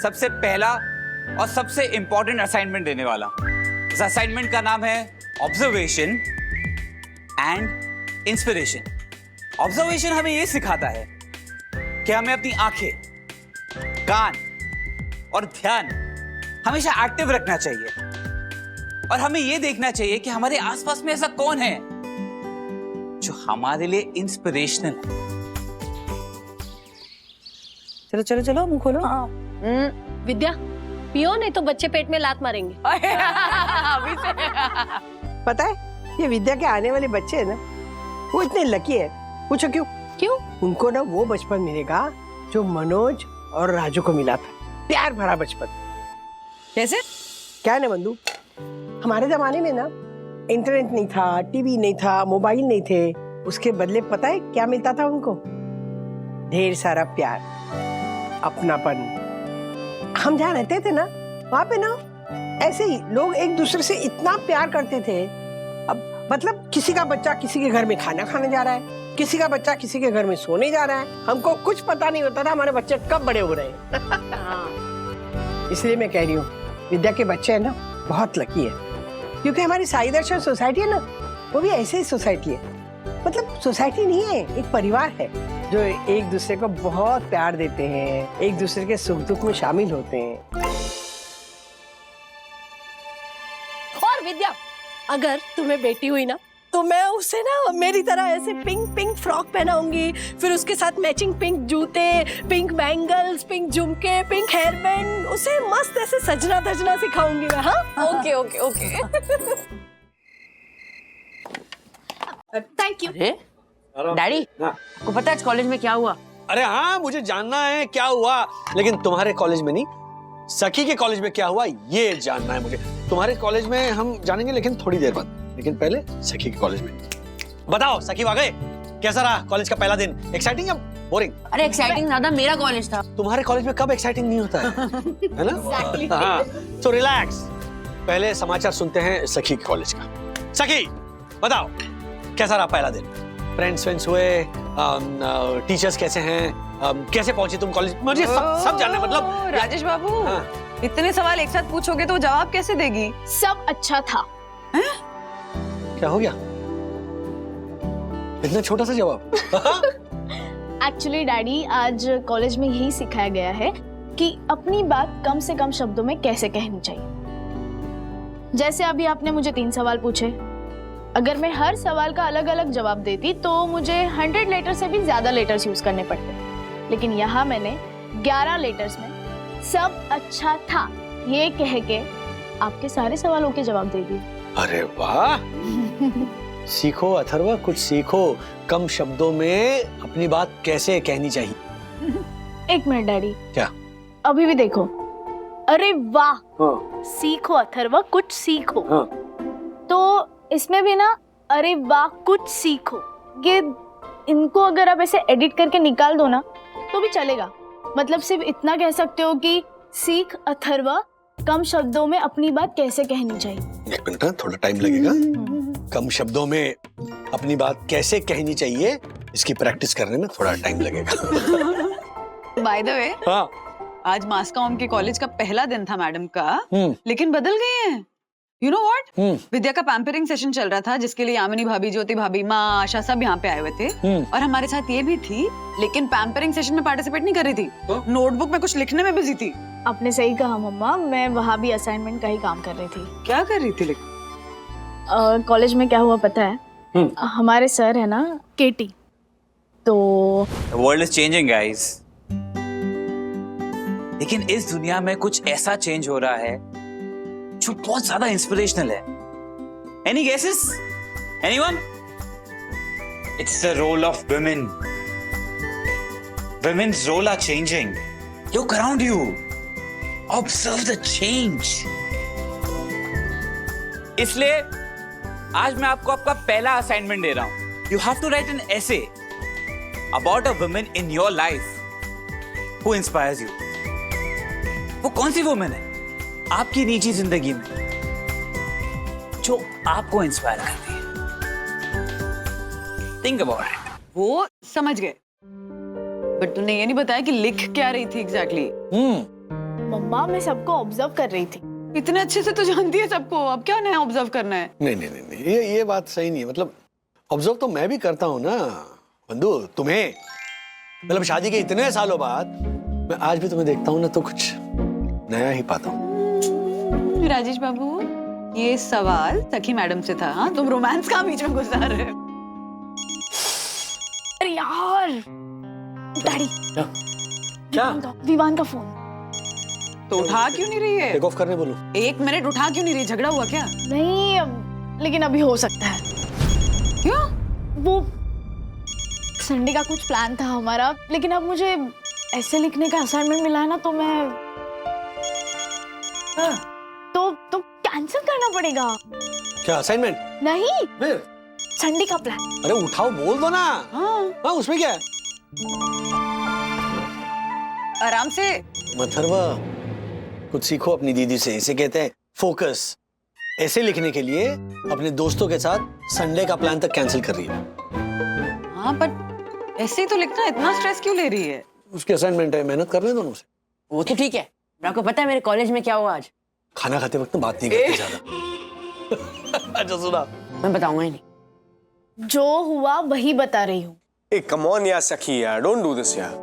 सबसे पहला और सबसे इंपॉर्टेंट असाइनमेंट देने वाला हूं। इस असाइनमेंट का नाम है ऑब्जर्वेशन एंड इंस्पिरेशन। ऑब्जर्वेशन हमें यह सिखाता है कि हमें अपनी आंखें, कान और ध्यान हमेशा एक्टिव रखना चाहिए और हमें यह देखना चाहिए कि हमारे आसपास में ऐसा कौन है जो हमारे लिए इंस्पिरेशनल है। चलो चलो चलो, मुंह खोलो। विद्या, पियो नहीं तो बच्चे पेट में लात मारेंगे। अभी से पता है, ये विद्या के आने वाले बच्चे हैं ना, वो इतने लकी है। पूछो क्यों? क्यों? उनको ना वो बचपन मिलेगा जो मनोज और राजू को मिला था, प्यार भरा बचपन। कैसे? क्या है ना बंधु, हमारे जमाने में ना इंटरनेट नहीं था, टीवी नहीं था, मोबाइल नहीं थे। उसके बदले पता है क्या मिलता था उनको? ढेर सारा प्यार, अपनापन। हम जहाँ रहते थे ना, वहाँ पे ना ऐसे ही लोग एक दूसरे से इतना प्यार करते थे। अब मतलब किसी का बच्चा किसी के घर में खाना खाने जा रहा है, किसी का बच्चा किसी के घर में सोने जा रहा है। हमको कुछ पता नहीं होता था हमारे बच्चे कब बड़े हो रहे हैं। इसलिए मैं कह रही हूँ, विद्या के बच्चे है ना बहुत लकी है, क्योंकि हमारी साई दर्शन सोसाइटी है ना, वो भी ऐसे ही सोसाइटी है। मतलब सोसाइटी नहीं है, एक परिवार है जो एक दूसरे को बहुत प्यार देते हैं, एक दूसरे के सुख दुख में शामिल होते हैं। और विद्या, अगर तुम्हें बेटी हुई ना, तो मैं उसे ना मेरी तरह ऐसे पिंक पिंक फ्रॉक पहनाऊंगी, फिर उसके साथ मैचिंग पिंक जूते, पिंक बैंगल्स, पिंक झुमके, पिंक हेयर बैंड, उसे मस्त ऐसे सजना धजना सिखाऊंगी मैं। हाँ, okay okay okay. Thank you. Daddy, आपको पता है आज कॉलेज में क्या हुआ? अरे हाँ, मुझे जानना है क्या हुआ, लेकिन तुम्हारे कॉलेज में नहीं, सखी के कॉलेज में क्या हुआ ये जानना है मुझे। तुम्हारे कॉलेज में हम जानेंगे लेकिन थोड़ी देर बाद, लेकिन पहले सखी के कॉलेज में। बताओ सखी वागले, कैसा रहा कॉलेज का पहला दिन? एक्साइटिंग या बोरिंग? अरे एक्साइटिंग ज्यादा मेरा कॉलेज था। तुम्हारे कॉलेज में कब एक्साइटिंग नहीं होता है ना? हाँ, तो रिलैक्स। पहले समाचार सुनते हैं सखी के कॉलेज का। सखी बताओ, कैसा रहा पहला दिन? फ्रेंड्स हुए, टीचर्स कैसे हैं, कैसे पहुंची तुम कॉलेज? मुझे सब जानना है। मतलब राजेश बाबू, हाँ। इतने सवाल एक साथ पूछोगे तो जवाब कैसे देगी? सब अच्छा था। क्या हो गया? इतना छोटा सा जवाब? एक्चुअली डैडी, आज कॉलेज में यही सिखाया गया है कि अपनी बात कम से कम शब्दों में कैसे कहनी चाहिए। जैसे अभी आपने मुझे 3 सवाल पूछे, अगर मैं हर सवाल का अलग अलग जवाब देती तो मुझे 100 लेटर से भी ज्यादा लेटर्स यूज करने पड़ते, लेकिन यहाँ मैंने 11 लेटर्स में सब अच्छा था ये कह के आपके सारे सवालों के जवाब दे दिए। अरे वाह! सीखो अथर्वा, कुछ सीखो। कम शब्दों में अपनी बात कैसे कहनी चाहिए। 1 मिनट डैडी। क्या? अभी भी देखो। अरे वाह! हाँ। सीखो अथर्वा, कुछ सीखो। हाँ। तो इसमें भी ना अरे वाह कुछ सीखो, ये इनको अगर आप ऐसे एडिट करके निकाल दो ना तो भी चलेगा। मतलब सिर्फ इतना कह सकते हो कि सीख अथर्वा, कम शब्दों में अपनी बात कैसे कहनी चाहिए। 1 मिनट, थोड़ा टाइम लगेगा। कम शब्दों में अपनी बात कैसे कहनी चाहिए, इसकी प्रैक्टिस करने में थोड़ा टाइम लगेगा। बाय द वे, हाँ, आज मास कॉम के कॉलेज का पहला दिन था मैडम का, लेकिन बदल गई हैं। यू नो व्हाट, विद्या का पैम्परिंग सेशन चल रहा था जिसके लिए यामिनी भाभी, ज्योति भाभी, माँ, आशा सब यहाँ पे आए हुए थे और हमारे साथ ये भी थी, लेकिन पैम्परिंग सेशन में पार्टिसिपेट नहीं कर रही थी, नोटबुक में कुछ लिखने में बिजी थी। आपने सही कहा मम्मा, मैं वहाँ भी असाइनमेंट का ही काम कर रही थी। क्या कर रही थी लेकिन? कॉलेज में क्या हुआ पता है? हमारे सर है ना केटी, तो वर्ल्ड इज चेंजिंग गाइस, लेकिन इस दुनिया में कुछ ऐसा चेंज हो रहा है जो बहुत ज्यादा इंस्पिरेशनल है। Any guesses? Anyone? It's the role of women. Women's role are changing. Look around you. Observe the change. इसलिए आज मैं आपको आपका पहला असाइनमेंट दे रहा हूं। You have to write an essay about a woman in your life who inspires you. वो कौन सी वुमेन है आपकी निजी जिंदगी में जो आपको इंस्पायर करती है? Think about it. वो समझ गए, बट तूने ये नहीं बताया कि लिख क्या रही थी एग्जैक्टली। मम्मा मैं सबको ऑब्जर्व कर रही थी। इतने अच्छे से तो जानती है सबको, अब क्या नया ऑब्जर्व करना है? नहीं नहीं नहीं, नहीं। ये बात सही नहीं है। मतलब ऑब्जर्व तो मैं भी करता हूँ ना बंधु, तुम्हें मतलब शादी के इतने सालों बाद मैं आज भी तुम्हें देखता हूँ ना तो कुछ नया ही पाता हूँ। राजेश बाबू, ये सवाल सखी मैडम से था। हाँ, तुम रोमांस का बीच में घुसा रहे हो। अरे यार डैडी, क्या? विवान का फोन। तो उठा क्यों नहीं रही है? टेक ऑफ करने बोलो। 1 मिनट उठा क्यों नहीं रही? झगड़ा हुआ क्या? नहीं, लेकिन अभी हो सकता है। क्यों? वो संडे का कुछ प्लान था हमारा, लेकिन अब मुझे ऐसे लिखने का असाइनमेंट मिला है ना, तो मैं तो कैंसिल करना पड़ेगा। क्या असाइनमेंट? नहीं, फिर संडे का प्लान। अरे उठाओ, बोल दो ना। हाँ, उसमें क्या है? आराम से। मथरवा, कुछ सीखो अपनी दीदी से। इसे कहते हैं फोकस। ऐसे लिखने के लिए अपने दोस्तों के साथ संडे का प्लान तक कैंसिल कर रही है। हाँ, बट ऐसे ही तो लिखना, इतना स्ट्रेस क्यों ले रही है? उसकी असाइनमेंट है, मेहनत कर ले दोनों से। वो तो ठीक है, आपको पता है मेरे कॉलेज में क्या हुआ आज? खाना खाते वक्त बात नहीं करते ज्यादा। अच्छा सुना, मैं बताऊंगा ही नहीं। जो हुआ वही बता रही हूँ। कम ऑन यार सखी, यार डोंट डू दिस यार।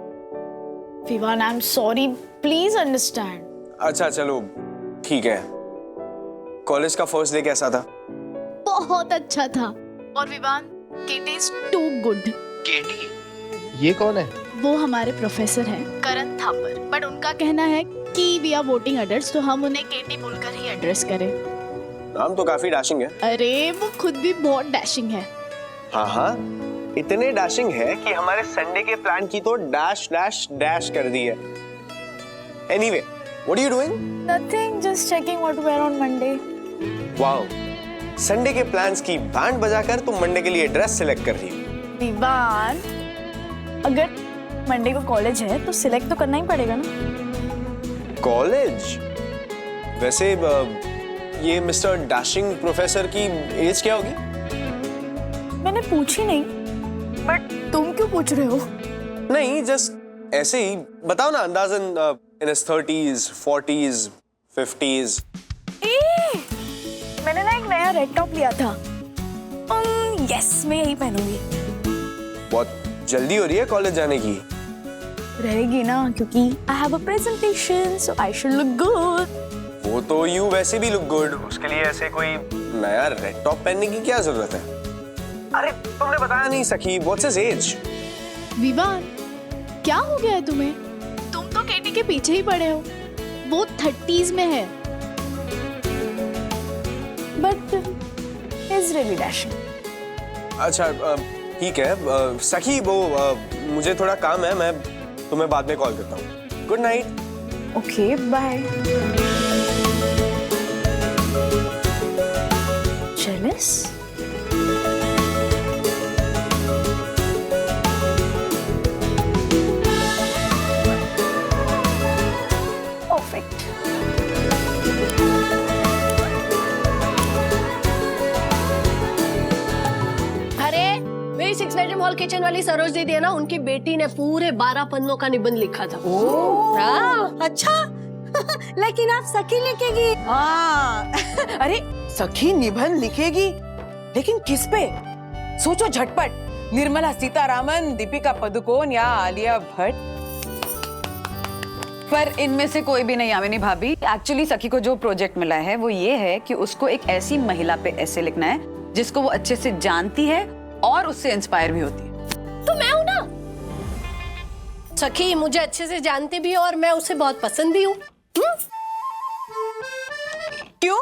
Vivaan, I am sorry, please understand. अच्छा चलो ठीक है। कॉलेज का फर्स्ट डे कैसा था? बहुत अच्छा था। और विवान, केटी इज टू गुड। केटी? ये कौन है? वो हमारे प्रोफेसर हैं, करण थापर। बट उनका कहना है कि वी आर वोटिंग अडल्ट्स, तो हम उन्हें केटी बोलकर ही एड्रेस करें। नाम तो काफी डैशिंग है। अरे वो खुद भी बहुत डैशिंग है। हाँ हाँ, इतने डैशिंग है कि हमारे संडे के प्लान की तो डैश डैश डैश कर दी है। Anyway, what are you doing? Nothing, just checking what to wear on Monday. Wow, Sunday के प्लान्स की बैंड बजाकर तुम मंडे के लिए ड्रेस सिलेक्ट कर रही हो। विवान, अगर मंडे को कॉलेज है तो सिलेक्ट तो करना ही पड़ेगा ना। कॉलेज? वैसे ये मिस्टर डैशिंग प्रोफेसर की एज क्या होगी? मैंने पूछी नहीं, बट तुम क्यों पूछ रहे हो? नहीं, जस्ट ऐसे ही बताओ ना, अंदाजन in his 30s, 40s, 50s। मैंने ना एक नया रेड टॉप लिया था। यस, मैं यही पहनूंगी। बहुत जल्दी हो रही है कॉलेज जाने की। रहेगी ना, क्योंकि I have a presentation, so I should look good. वो तो यू वैसे भी लुक गुड, उसके लिए ऐसे कोई नया रेड टॉप पहनने की क्या जरूरत है? अरे तुमने बताया नहीं सखी, व्हाट्स हिज एज? विवान, क्या हो गया है तुम्हें? तुम तो केटी के पीछे ही पड़े हो। वो 30s में है, बट इज रियली डैशिंग। अच्छा ठीक है सखी, वो मुझे थोड़ा काम है, मैं तुम्हें बाद में कॉल करता हूँ। Good night. Okay, bye. Jealous? Perfect. अरे मेरी 6 बेडरूम हॉल किचन वाली सरोज दीदी है ना, उनकी बेटी ने पूरे 12 पन्नों का निबंध लिखा था। हाँ, अच्छा। लेकिन आप सखी लिखेगी? हाँ। अरे सखी निबंध लिखेगी, लेकिन किस पे? सोचो झटपट। निर्मला सीतारामन, दीपिका पादुकोण या आलिया भट्ट? पर इनमें से कोई भी नहीं यामिनी भाभी। एक्चुअली सखी को जो प्रोजेक्ट मिला है वो ये है कि उसको एक ऐसी महिला पे ऐसे लिखना है जिसको वो अच्छे से जानती है और उससे इंस्पायर भी होती है। तो मैं हूं ना। सखी मुझे अच्छे से जानती भी है और मैं उसे बहुत पसंद भी हूँ। क्यों?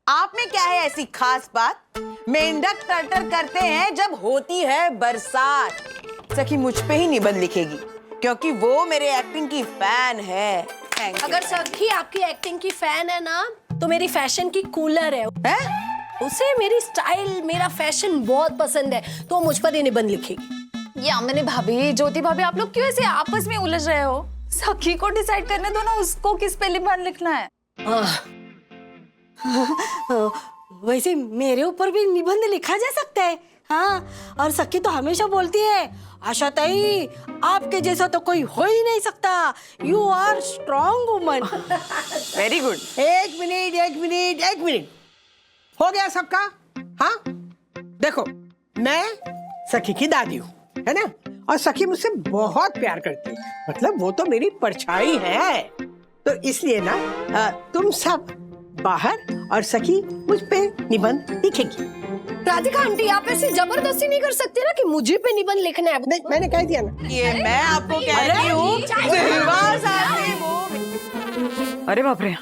आप में क्या है ऐसी खास बात? मेंढक टर्टर करते हैं जब होती है बरसात। सखी मुझ पे ही निबंध लिखेगी क्योंकि वो मेरे एक्टिंग की फैन है। अगर सखी आपकी एक्टिंग की फैन है ना, तो मेरी फैशन की कूलर है। उसे मेरी स्टाइल, मेरा फैशन बहुत पसंद है, तो मुझ पर ही निबंध लिखेगी। यामिनी भाभी, ज्योति भाभी, आप लोग क्यों ऐसे आपस में उलझ रहे हो? सखी को डिसाइड करने दो ना, उसको किस पे निबंध लिखना है। वैसे मेरे ऊपर भी निबंध लिखा जा सकता है। हाँ, और सखी तो हमेशा बोलती है, आशा ताई आपके जैसा तो कोई हो ही नहीं सकता, you are strong woman. Very good. एक मिनट हो गया सबका? हाँ, देखो मैं सखी की दादी हूँ, है ना, और सखी मुझसे बहुत प्यार करती है, मतलब वो तो मेरी परछाई है। तो इसलिए ना तुम सब बाहर और सखी मुझ पे निबंध लिखेगी। राधिका आंटी, आप ऐसे जबरदस्ती नहीं कर सकते ना कि मुझे पे निबंध लिखना है। नहीं, मैंने कह दिया ना। ये मैं आपको कहती हूँ। अरे बाप रे,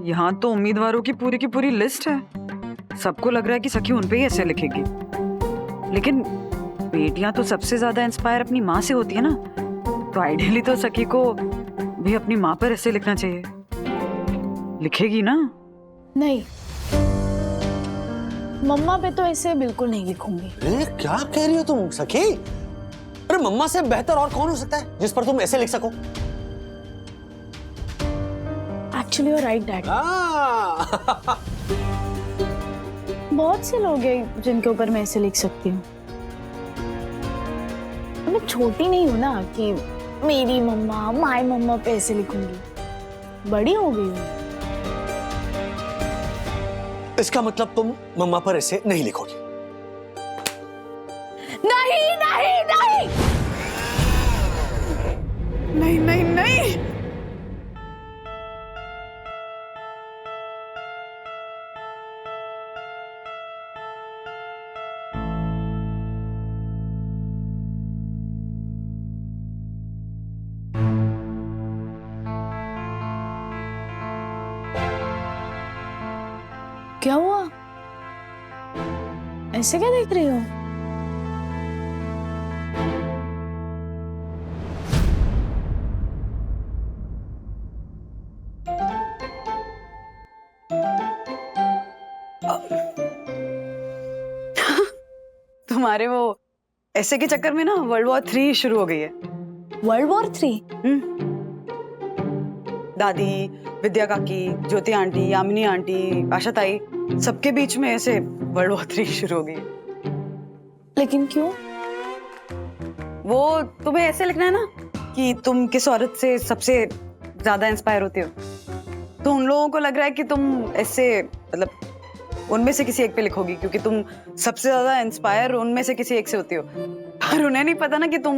यहाँ तो उम्मीदवारों की पूरी लिस्ट है। सबको लग रहा है कि सखी उन पे ही ऐसे लिखेगी, लेकिन बेटियां तो सबसे ज्यादा इंस्पायर अपनी माँ से होती है ना, तो आइडियली तो सखी को भी अपनी माँ पर ऐसे लिखना चाहिए। लिखेगी ना? नहीं, मम्मा पे तो ऐसे बिल्कुल नहीं लिखूंगी। अरे क्या कह रही हो तुम सखी? अरे मम्मा से बेहतर और कौन हो सकता है जिस पर तुम ऐसे लिख सको? Actually you are right daddy. बहुत से लोग हैं जिनके ऊपर मैं ऐसे लिख सकती हूँ। मैं छोटी नहीं हूँ ना कि मेरी मम्मा, माय मम्मा पे ऐसे लिखूंगी। बड़ी हो गई हूँ। इसका मतलब तुम मम्मा पर ऐसे नहीं लिखोगी? नहीं नहीं नहीं नहीं नहीं नहीं। क्या हुआ? ऐसे क्या देख रही हो? तुम्हारे वो ऐसे के चक्कर में ना वर्ल्ड वॉर 3 शुरू हो गई है। World war 3? दादी, विद्या काकी, ज्योति आंटी, यामिनी आंटी, आशा ताई, सबके बीच में ऐसे वर्ल्ड वॉर 3 शुरू हो गई है। लेकिन क्यों? वो तुम्हें ऐसे लिखना है ना कि तुम किस औरत से सबसे ज्यादा इंस्पायर होते हो, तो उन लोगों को लग रहा है कि तुम ऐसे मतलब उनमें से किसी एक पे लिखोगी क्योंकि तुम सबसे ज्यादा इंस्पायर उनमें से किसी एक से होती हो, पर उन्हें नहीं पता ना कि तुम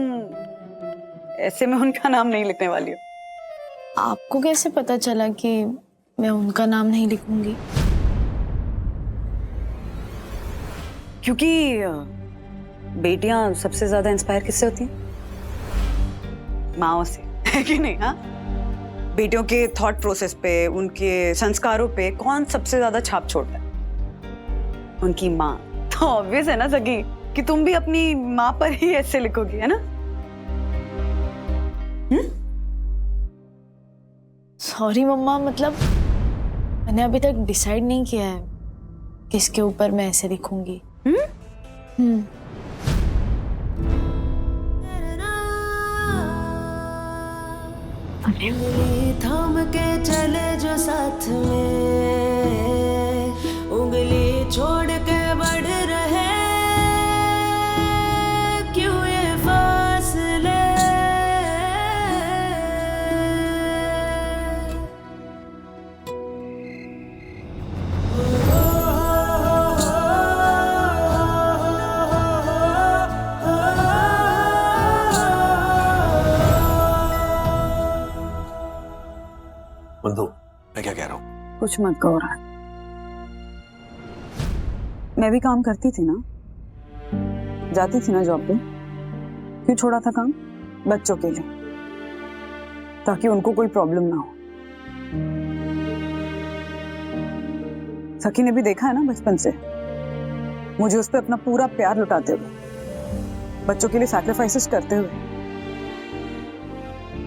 ऐसे में उनका नाम नहीं लिखने वाली हो। आपको कैसे पता चला कि मैं उनका नाम नहीं लिखूंगी? क्योंकि बेटियां सबसे ज्यादा इंस्पायर किससे होती हैं? माओ से, है कि नहीं? हाँ, बेटियों के थॉट प्रोसेस पे, उनके संस्कारों पे कौन सबसे ज्यादा छाप छोड़ता है? उनकी माँ। तो ऑब्वियस है ना सगी कि तुम भी अपनी माँ पर ही ऐसे लिखोगी, है ना? सॉरी मम्मा, मतलब मैंने अभी तक डिसाइड नहीं किया है किसके ऊपर मैं ऐसे लिखूंगी। थाम के चले जो साथ में, उंगली छोड़ के बढ़ रहे क्यों ये फासले। कुछ मत कहो राज। मैं भी काम करती थी ना, जाती थी ना जॉब पे। क्यों छोड़ा था काम? बच्चों के लिए, ताकि उनको कोई प्रॉब्लम ना हो। सखी ने भी देखा है ना बचपन से मुझे उस पर अपना पूरा प्यार लुटाते हुए, बच्चों के लिए सैक्रिफाइसेस करते हुए,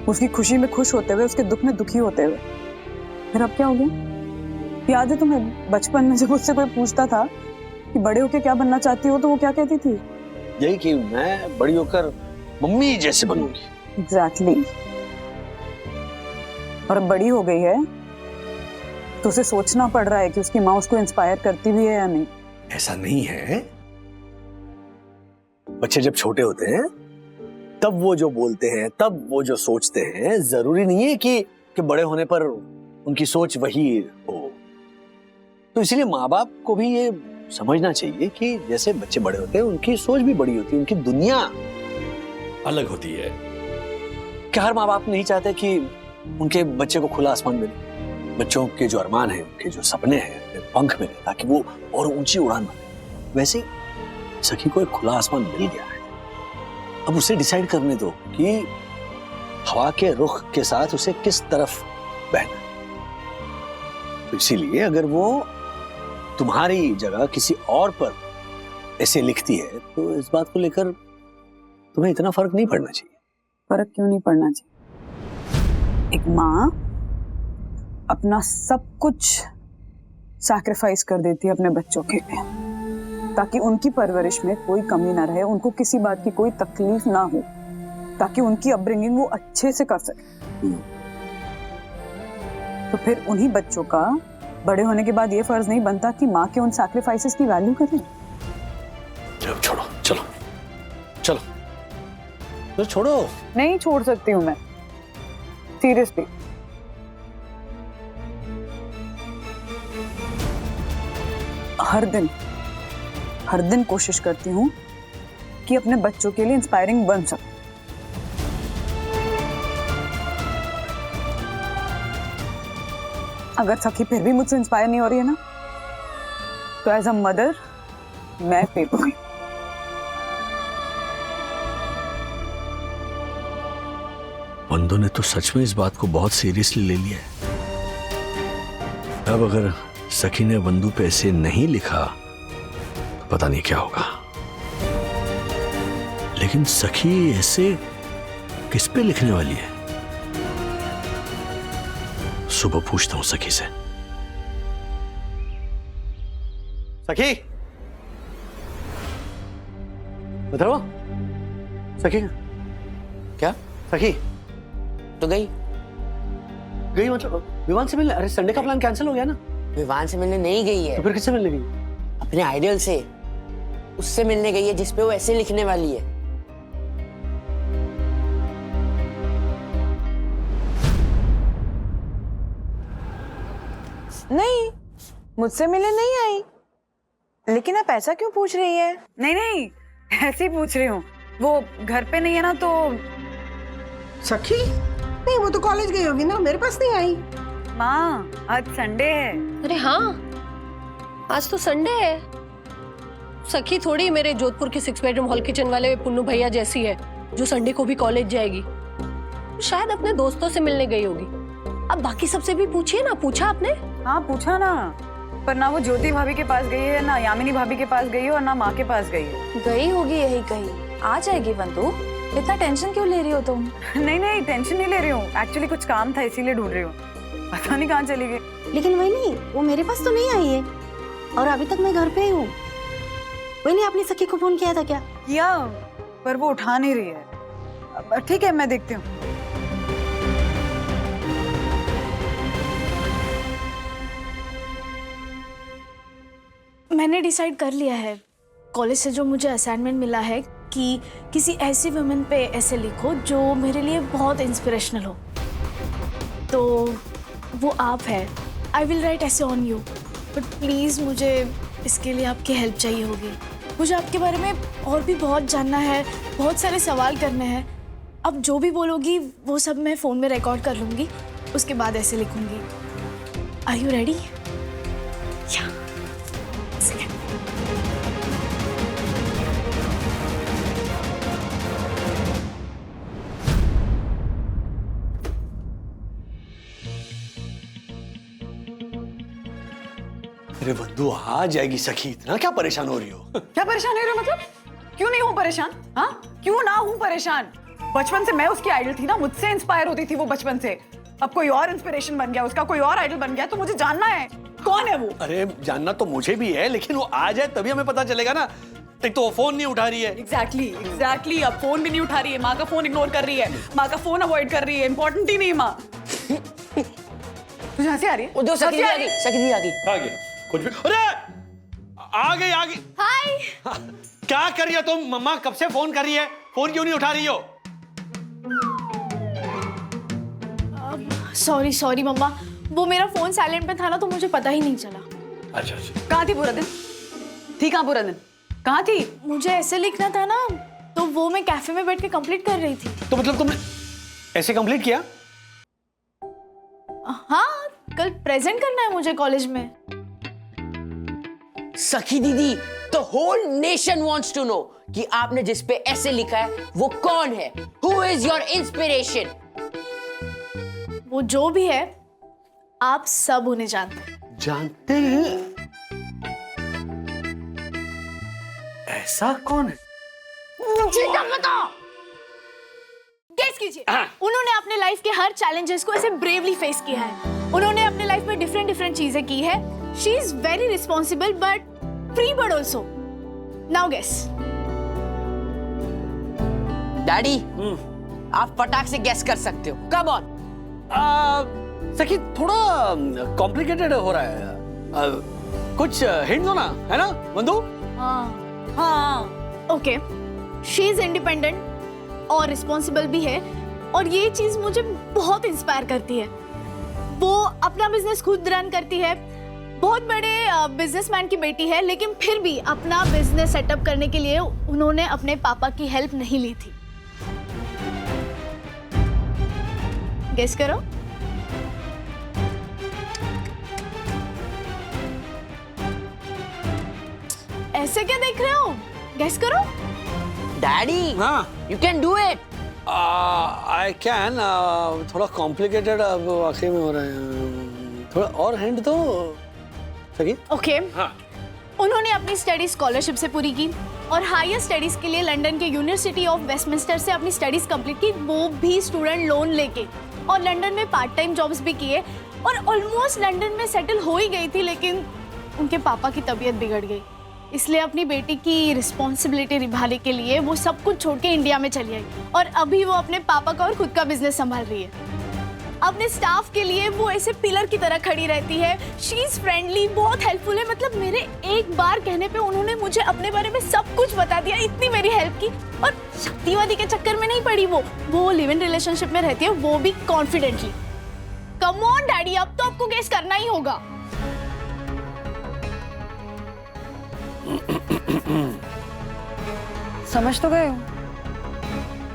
उसकी खुशी में खुश होते हुए, उसके दुख में दुखी होते हुए। फिर अब क्या हो गया? याद है तुम्हें बचपन में जब उससे कोई पूछता था कि बड़े होकर क्या बनना चाहती हो, तो वो क्या कहती थी? यही कि मैं बड़ी होकर मम्मी जैसे बनूंगी। एग्जैक्टली। और अब बड़ी हो गई है तो उसे सोचना पड़ रहा है कि उसकी माँ उसको इंस्पायर करती भी है या नहीं। ऐसा नहीं है, बच्चे जब छोटे होते हैं तब वो जो बोलते हैं, तब वो जो सोचते हैं, जरूरी नहीं है कि बड़े होने पर उनकी सोच वही हो। तो इसलिए माँ बाप को भी ये समझना चाहिए कि जैसे बच्चे बड़े होते हैं उनकी सोच भी बड़ी होती है, उनकी दुनिया अलग होती है। क्या हर माँ बाप नहीं चाहते कि उनके बच्चे को खुला आसमान मिले? बच्चों के जो अरमान हैं, उनके जो सपने हैं, पंख मिले ताकि वो और ऊंची उड़ान मारे। वैसे ही सखी को एक खुला आसमान मिल गया है। अब उसे डिसाइड करने दो कि हवा के रुख के साथ उसे किस तरफ बहना है। तो इसीलिए अगर वो तुम्हारी जगह किसी और पर ऐसे लिखती है तो इस बात को लेकर तुम्हें इतना फर्क नहीं पड़ना चाहिए। फर्क क्यों नहीं पड़ना चाहिए? एक माँ अपना सब कुछ सैक्रिफाइस कर देती है अपने बच्चों के लिए, ताकि उनकी परवरिश में कोई कमी ना रहे, उनको किसी बात की कोई तकलीफ ना हो, ताकि उनकी अपब्रिंगिंग वो अच्छे से कर सके। तो फिर उन्हीं बच्चों का बड़े होने के बाद ये फर्ज नहीं बनता कि माँ के उन सैक्रिफाइसेस की वैल्यू करें? चलो छोड़ो, चलो चलो तो छोड़ो। नहीं छोड़ सकती हूँ मैं, सीरियसली। हर दिन कोशिश करती हूँ कि अपने बच्चों के लिए इंस्पायरिंग बन सकूं। अगर सखी फिर भी मुझसे इंस्पायर नहीं हो रही है ना, तो एज अ मदर मैं फेल हो गई। बंदों ने तो सच में इस बात को बहुत सीरियसली ले लिया है। अब अगर सखी ने बंधु पे ऐसे नहीं लिखा तो पता नहीं क्या होगा। लेकिन सखी ऐसे किस पे लिखने वाली है? सुबह पूछता हूं सखी से। सखी, बताओ सखी। क्या? सखी तो गई मतलब विवान से मिलने? अरे संडे का प्लान कैंसिल हो गया ना। विवान से मिलने नहीं गई है। तो फिर किससे मिलने गई? अपने आइडियल से, उससे मिलने गई है जिसपे वो ऐसे लिखने वाली है। नहीं, मुझसे मिलने नहीं आई। लेकिन आप ऐसा क्यों पूछ रही है? नहीं, ऐसे ही पूछ रही हूँ। वो घर पे नहीं है ना, तो सखी नहीं, वो तो कॉलेज गई होगी ना, मेरे पास नहीं आई। माँ, आज संडे है। अरे हाँ, आज तो संडे है। सखी थोड़ी मेरे जोधपुर के 6 बेडरूम हॉल किचन वाले पुन्नू भैया जैसी है जो संडे को भी कॉलेज जाएगी। शायद अपने दोस्तों से मिलने गई होगी। अब बाकी सबसे भी पूछिए ना। पूछा आपने? हाँ पूछा ना, पर ना वो ज्योति भाभी के पास गई है, ना यामिनी भाभी के पास गई है, और ना माँ के पास गई है। गई होगी यही कहीं। आ जाएगी बंधु, इतना टेंशन क्यों ले रही हो तुम? नहीं, टेंशन नहीं ले रही हूँ। एक्चुअली कुछ काम था इसीलिए ढूंढ रही हूँ। पता नहीं कहाँ चली गई। लेकिन वही नहीं, वो मेरे पास तो नहीं आई है और अभी तक मैं घर पे ही हूँ। वही नहीं, आपने सखी को फोन किया था क्या? किया, पर वो उठा नहीं रही है। ठीक है, मैं देखती हूँ। मैंने डिसाइड कर लिया है, कॉलेज से जो मुझे असाइनमेंट मिला है कि किसी ऐसी वुमेन पे ऐसे लिखो जो मेरे लिए बहुत इंस्पिरेशनल हो। तो वो आप है। आई विल राइट ऐसे ऑन यू, बट प्लीज़ मुझे इसके लिए आपकी हेल्प चाहिए होगी। मुझे आपके बारे में और भी बहुत जानना है, बहुत सारे सवाल करने हैं। अब जो भी बोलोगी वो सब मैं फ़ोन में रिकॉर्ड कर लूँगी, उसके बाद ऐसे लिखूँगी। Are you ready? अरे बंधु आ जाएगी सखी, इतना क्या परेशान हो रही हो? क्या परेशान हो रहे हो मतलब? क्यों नहीं हूँ परेशान? हाँ, क्यों ना हूँ परेशान? बचपन से मैं उसकी आइडल थी ना, मुझसे इंस्पायर होती थी वो बचपन से। अब कोई और इंस्पिरेशन बन गया, उसका कोई और आइडल बन गया, तो मुझे जानना है कौन है वो। अरे जानना तो मुझे भी है, लेकिन वो आ जाए तभी हमें पता चलेगा ना। एक तो वो फोन नहीं उठा रही है। एग्जैक्टली अब फोन भी नहीं उठा रही है, माँ का फोन इग्नोर कर रही है, माँ का फोन अवॉइड कर रही है। इंपॉर्टेंट ही नहीं माँ। तुझे हंसी आ रही है? वो दो सखी आ गई, सखी आ गई। आ गई कुछ भी। अरे आ गई आ गई। हाय। क्या कर रही हो तुम? मम्मा कब से फोन कर रही है, फोन क्यों नहीं उठा रही हो? सॉरी मम्मा, वो मेरा फोन साइलेंट पे था ना, तो मुझे पता ही नहीं चला। अच्छा अच्छा। कहाँ थी पूरा दिन? थी कहाँ पूरा दिन? कहाँ थी? मुझे ऐसे लिखना था ना, तो वो मैं कैफे में बैठ के कंप्लीट कर रही थी। तो मतलब तुमने ऐसे कंप्लीट किया? हाँ, कल प्रेजेंट करना है मुझे कॉलेज में। सखी दीदी, the whole nation wants to know कि आपने जिस पे ऐसे लिखा है वो कौन है? Who is your inspiration? वो जो भी है, आप सब उन्हें जानते हैं। जानते हैं? ऐसा कौन है? मुझे क्या पता? गेस कीजिए। उन्होंने अपने लाइफ के हर चैलेंजेस को ऐसे ब्रेवली फेस किया है। उन्होंने अपने लाइफ में डिफरेंट चीजें की है। She is very responsible but free bird also. Now guess. Daddy, आप फटाक से गेस कर सकते हो। Come on. सखी थोड़ा कॉम्प्लिकेटेड हो रहा है। कुछ हिंट दो ना, है ना बंधु? हाँ। ओके, शी इज इंडिपेंडेंट और रिस्पॉन्सिबल भी है, और ये चीज मुझे बहुत इंस्पायर करती है। वो अपना बिजनेस खुद रन करती है, बहुत बड़े बिजनेसमैन की बेटी है, लेकिन फिर भी अपना बिजनेस सेटअप करने के लिए उन्होंने अपने पापा की हेल्प नहीं ली थी। गेस करो। ऐसे क्या देख रहे हो? गेस करो। डैडी, हाँ, you can do it. I can. थोड़ा कॉम्प्लिकेटेड अब वाकई में हो रहा है। थोड़ा और हिंट दो सखी। ओके। उन्होंने अपनी स्टडी स्कॉलरशिप से पूरी की और हायर स्टडीज के लिए लंदन के यूनिवर्सिटी ऑफ वेस्टमिंस्टर से अपनी स्टडीज कंप्लीट की, वो भी स्टूडेंट लोन लेके। और लंदन में पार्ट टाइम जॉब्स भी किए और ऑलमोस्ट लंदन में सेटल हो ही गई थी, लेकिन उनके पापा की तबीयत बिगड़ गई, इसलिए अपनी बेटी की रिस्पॉन्सिबिलिटी निभाने के लिए वो सब कुछ छोड़ के इंडिया में चली आई, और अभी वो अपने पापा का और खुद का बिजनेस संभाल रही है। अपने स्टाफ के लिए वो ऐसे पिलर की तरह खड़ी रहती है। शी इज फ्रेंडली, बहुत हेल्पफुल है। मतलब मेरे एक बार कहने पे उन्होंने मुझे अपने बारे में सब कुछ बता दिया, इतनी मेरी हेल्प की। और शक्तिवादी के चक्कर में नहीं पड़ी वो लिव इन रिलेशनशिप में रहती है, वो भी कॉन्फिडेंटली। कम ऑन डैडी, अब तो आपको गेस करना ही होगा। समझ तो गए हो,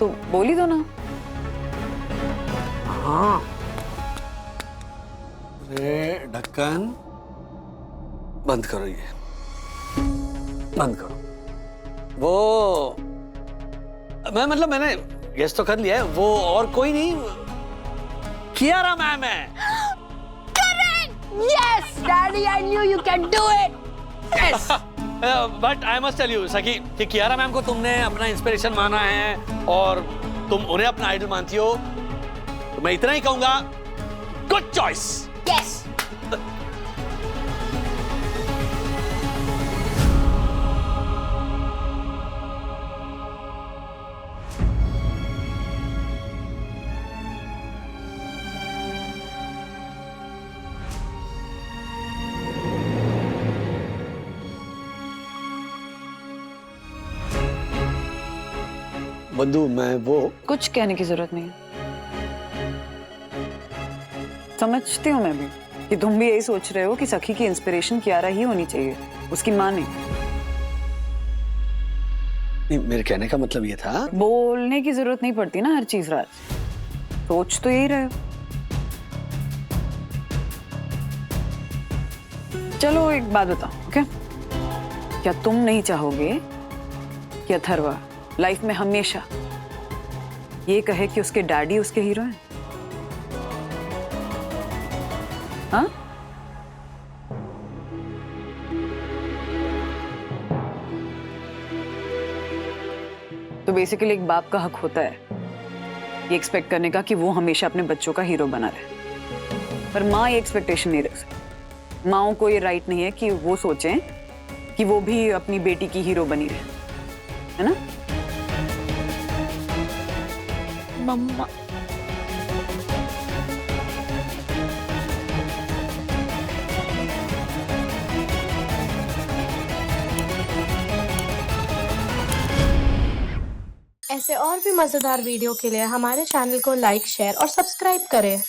तो बोल ही दो ना। हाँ, अरे ढक्कन बंद करो, ये बंद करो। वो मैंने गेस तो कर लिया है। वो और कोई नहीं, कियारा मैम है। Yes, Daddy, I knew you can do it. Yes. But I must tell you Sakhi कि कियारा मैम को तुमने अपना इंस्पिरेशन माना है और तुम उन्हें अपना आइडल मानती हो, तो मैं इतना ही कहूंगा, गुड चॉइस। Yes. बंधु, मैं वो कुछ कहने की जरूरत नहीं है। समझती हूँ मैं भी कि तुम भी यही सोच रहे हो कि सखी की इंस्पिरेशन कियारा ही होनी चाहिए, उसकी माँ नहीं। मेरे कहने का मतलब ये था, बोलने की जरूरत नहीं पड़ती ना हर चीज। राज, सोच तो यही रहे हो। चलो एक बात बताओ, ओके? क्या तुम नहीं चाहोगे कि अथर्वा लाइफ में हमेशा ये कहे कि उसके डैडी उसके हीरो हैं? हाँ? तो बेसिकली एक बाप का हक होता है ये एक्सपेक्ट करने का कि वो हमेशा अपने बच्चों का हीरो बना रहे, पर माँ ये एक्सपेक्टेशन नहीं रख सकती। माँओं को ये राइट नहीं है कि वो सोचें कि वो भी अपनी बेटी की हीरो बनी रहे, है ना? मम्मा ऐसे और भी मजेदार वीडियो के लिए हमारे चैनल को लाइक, शेयर और सब्सक्राइब करें।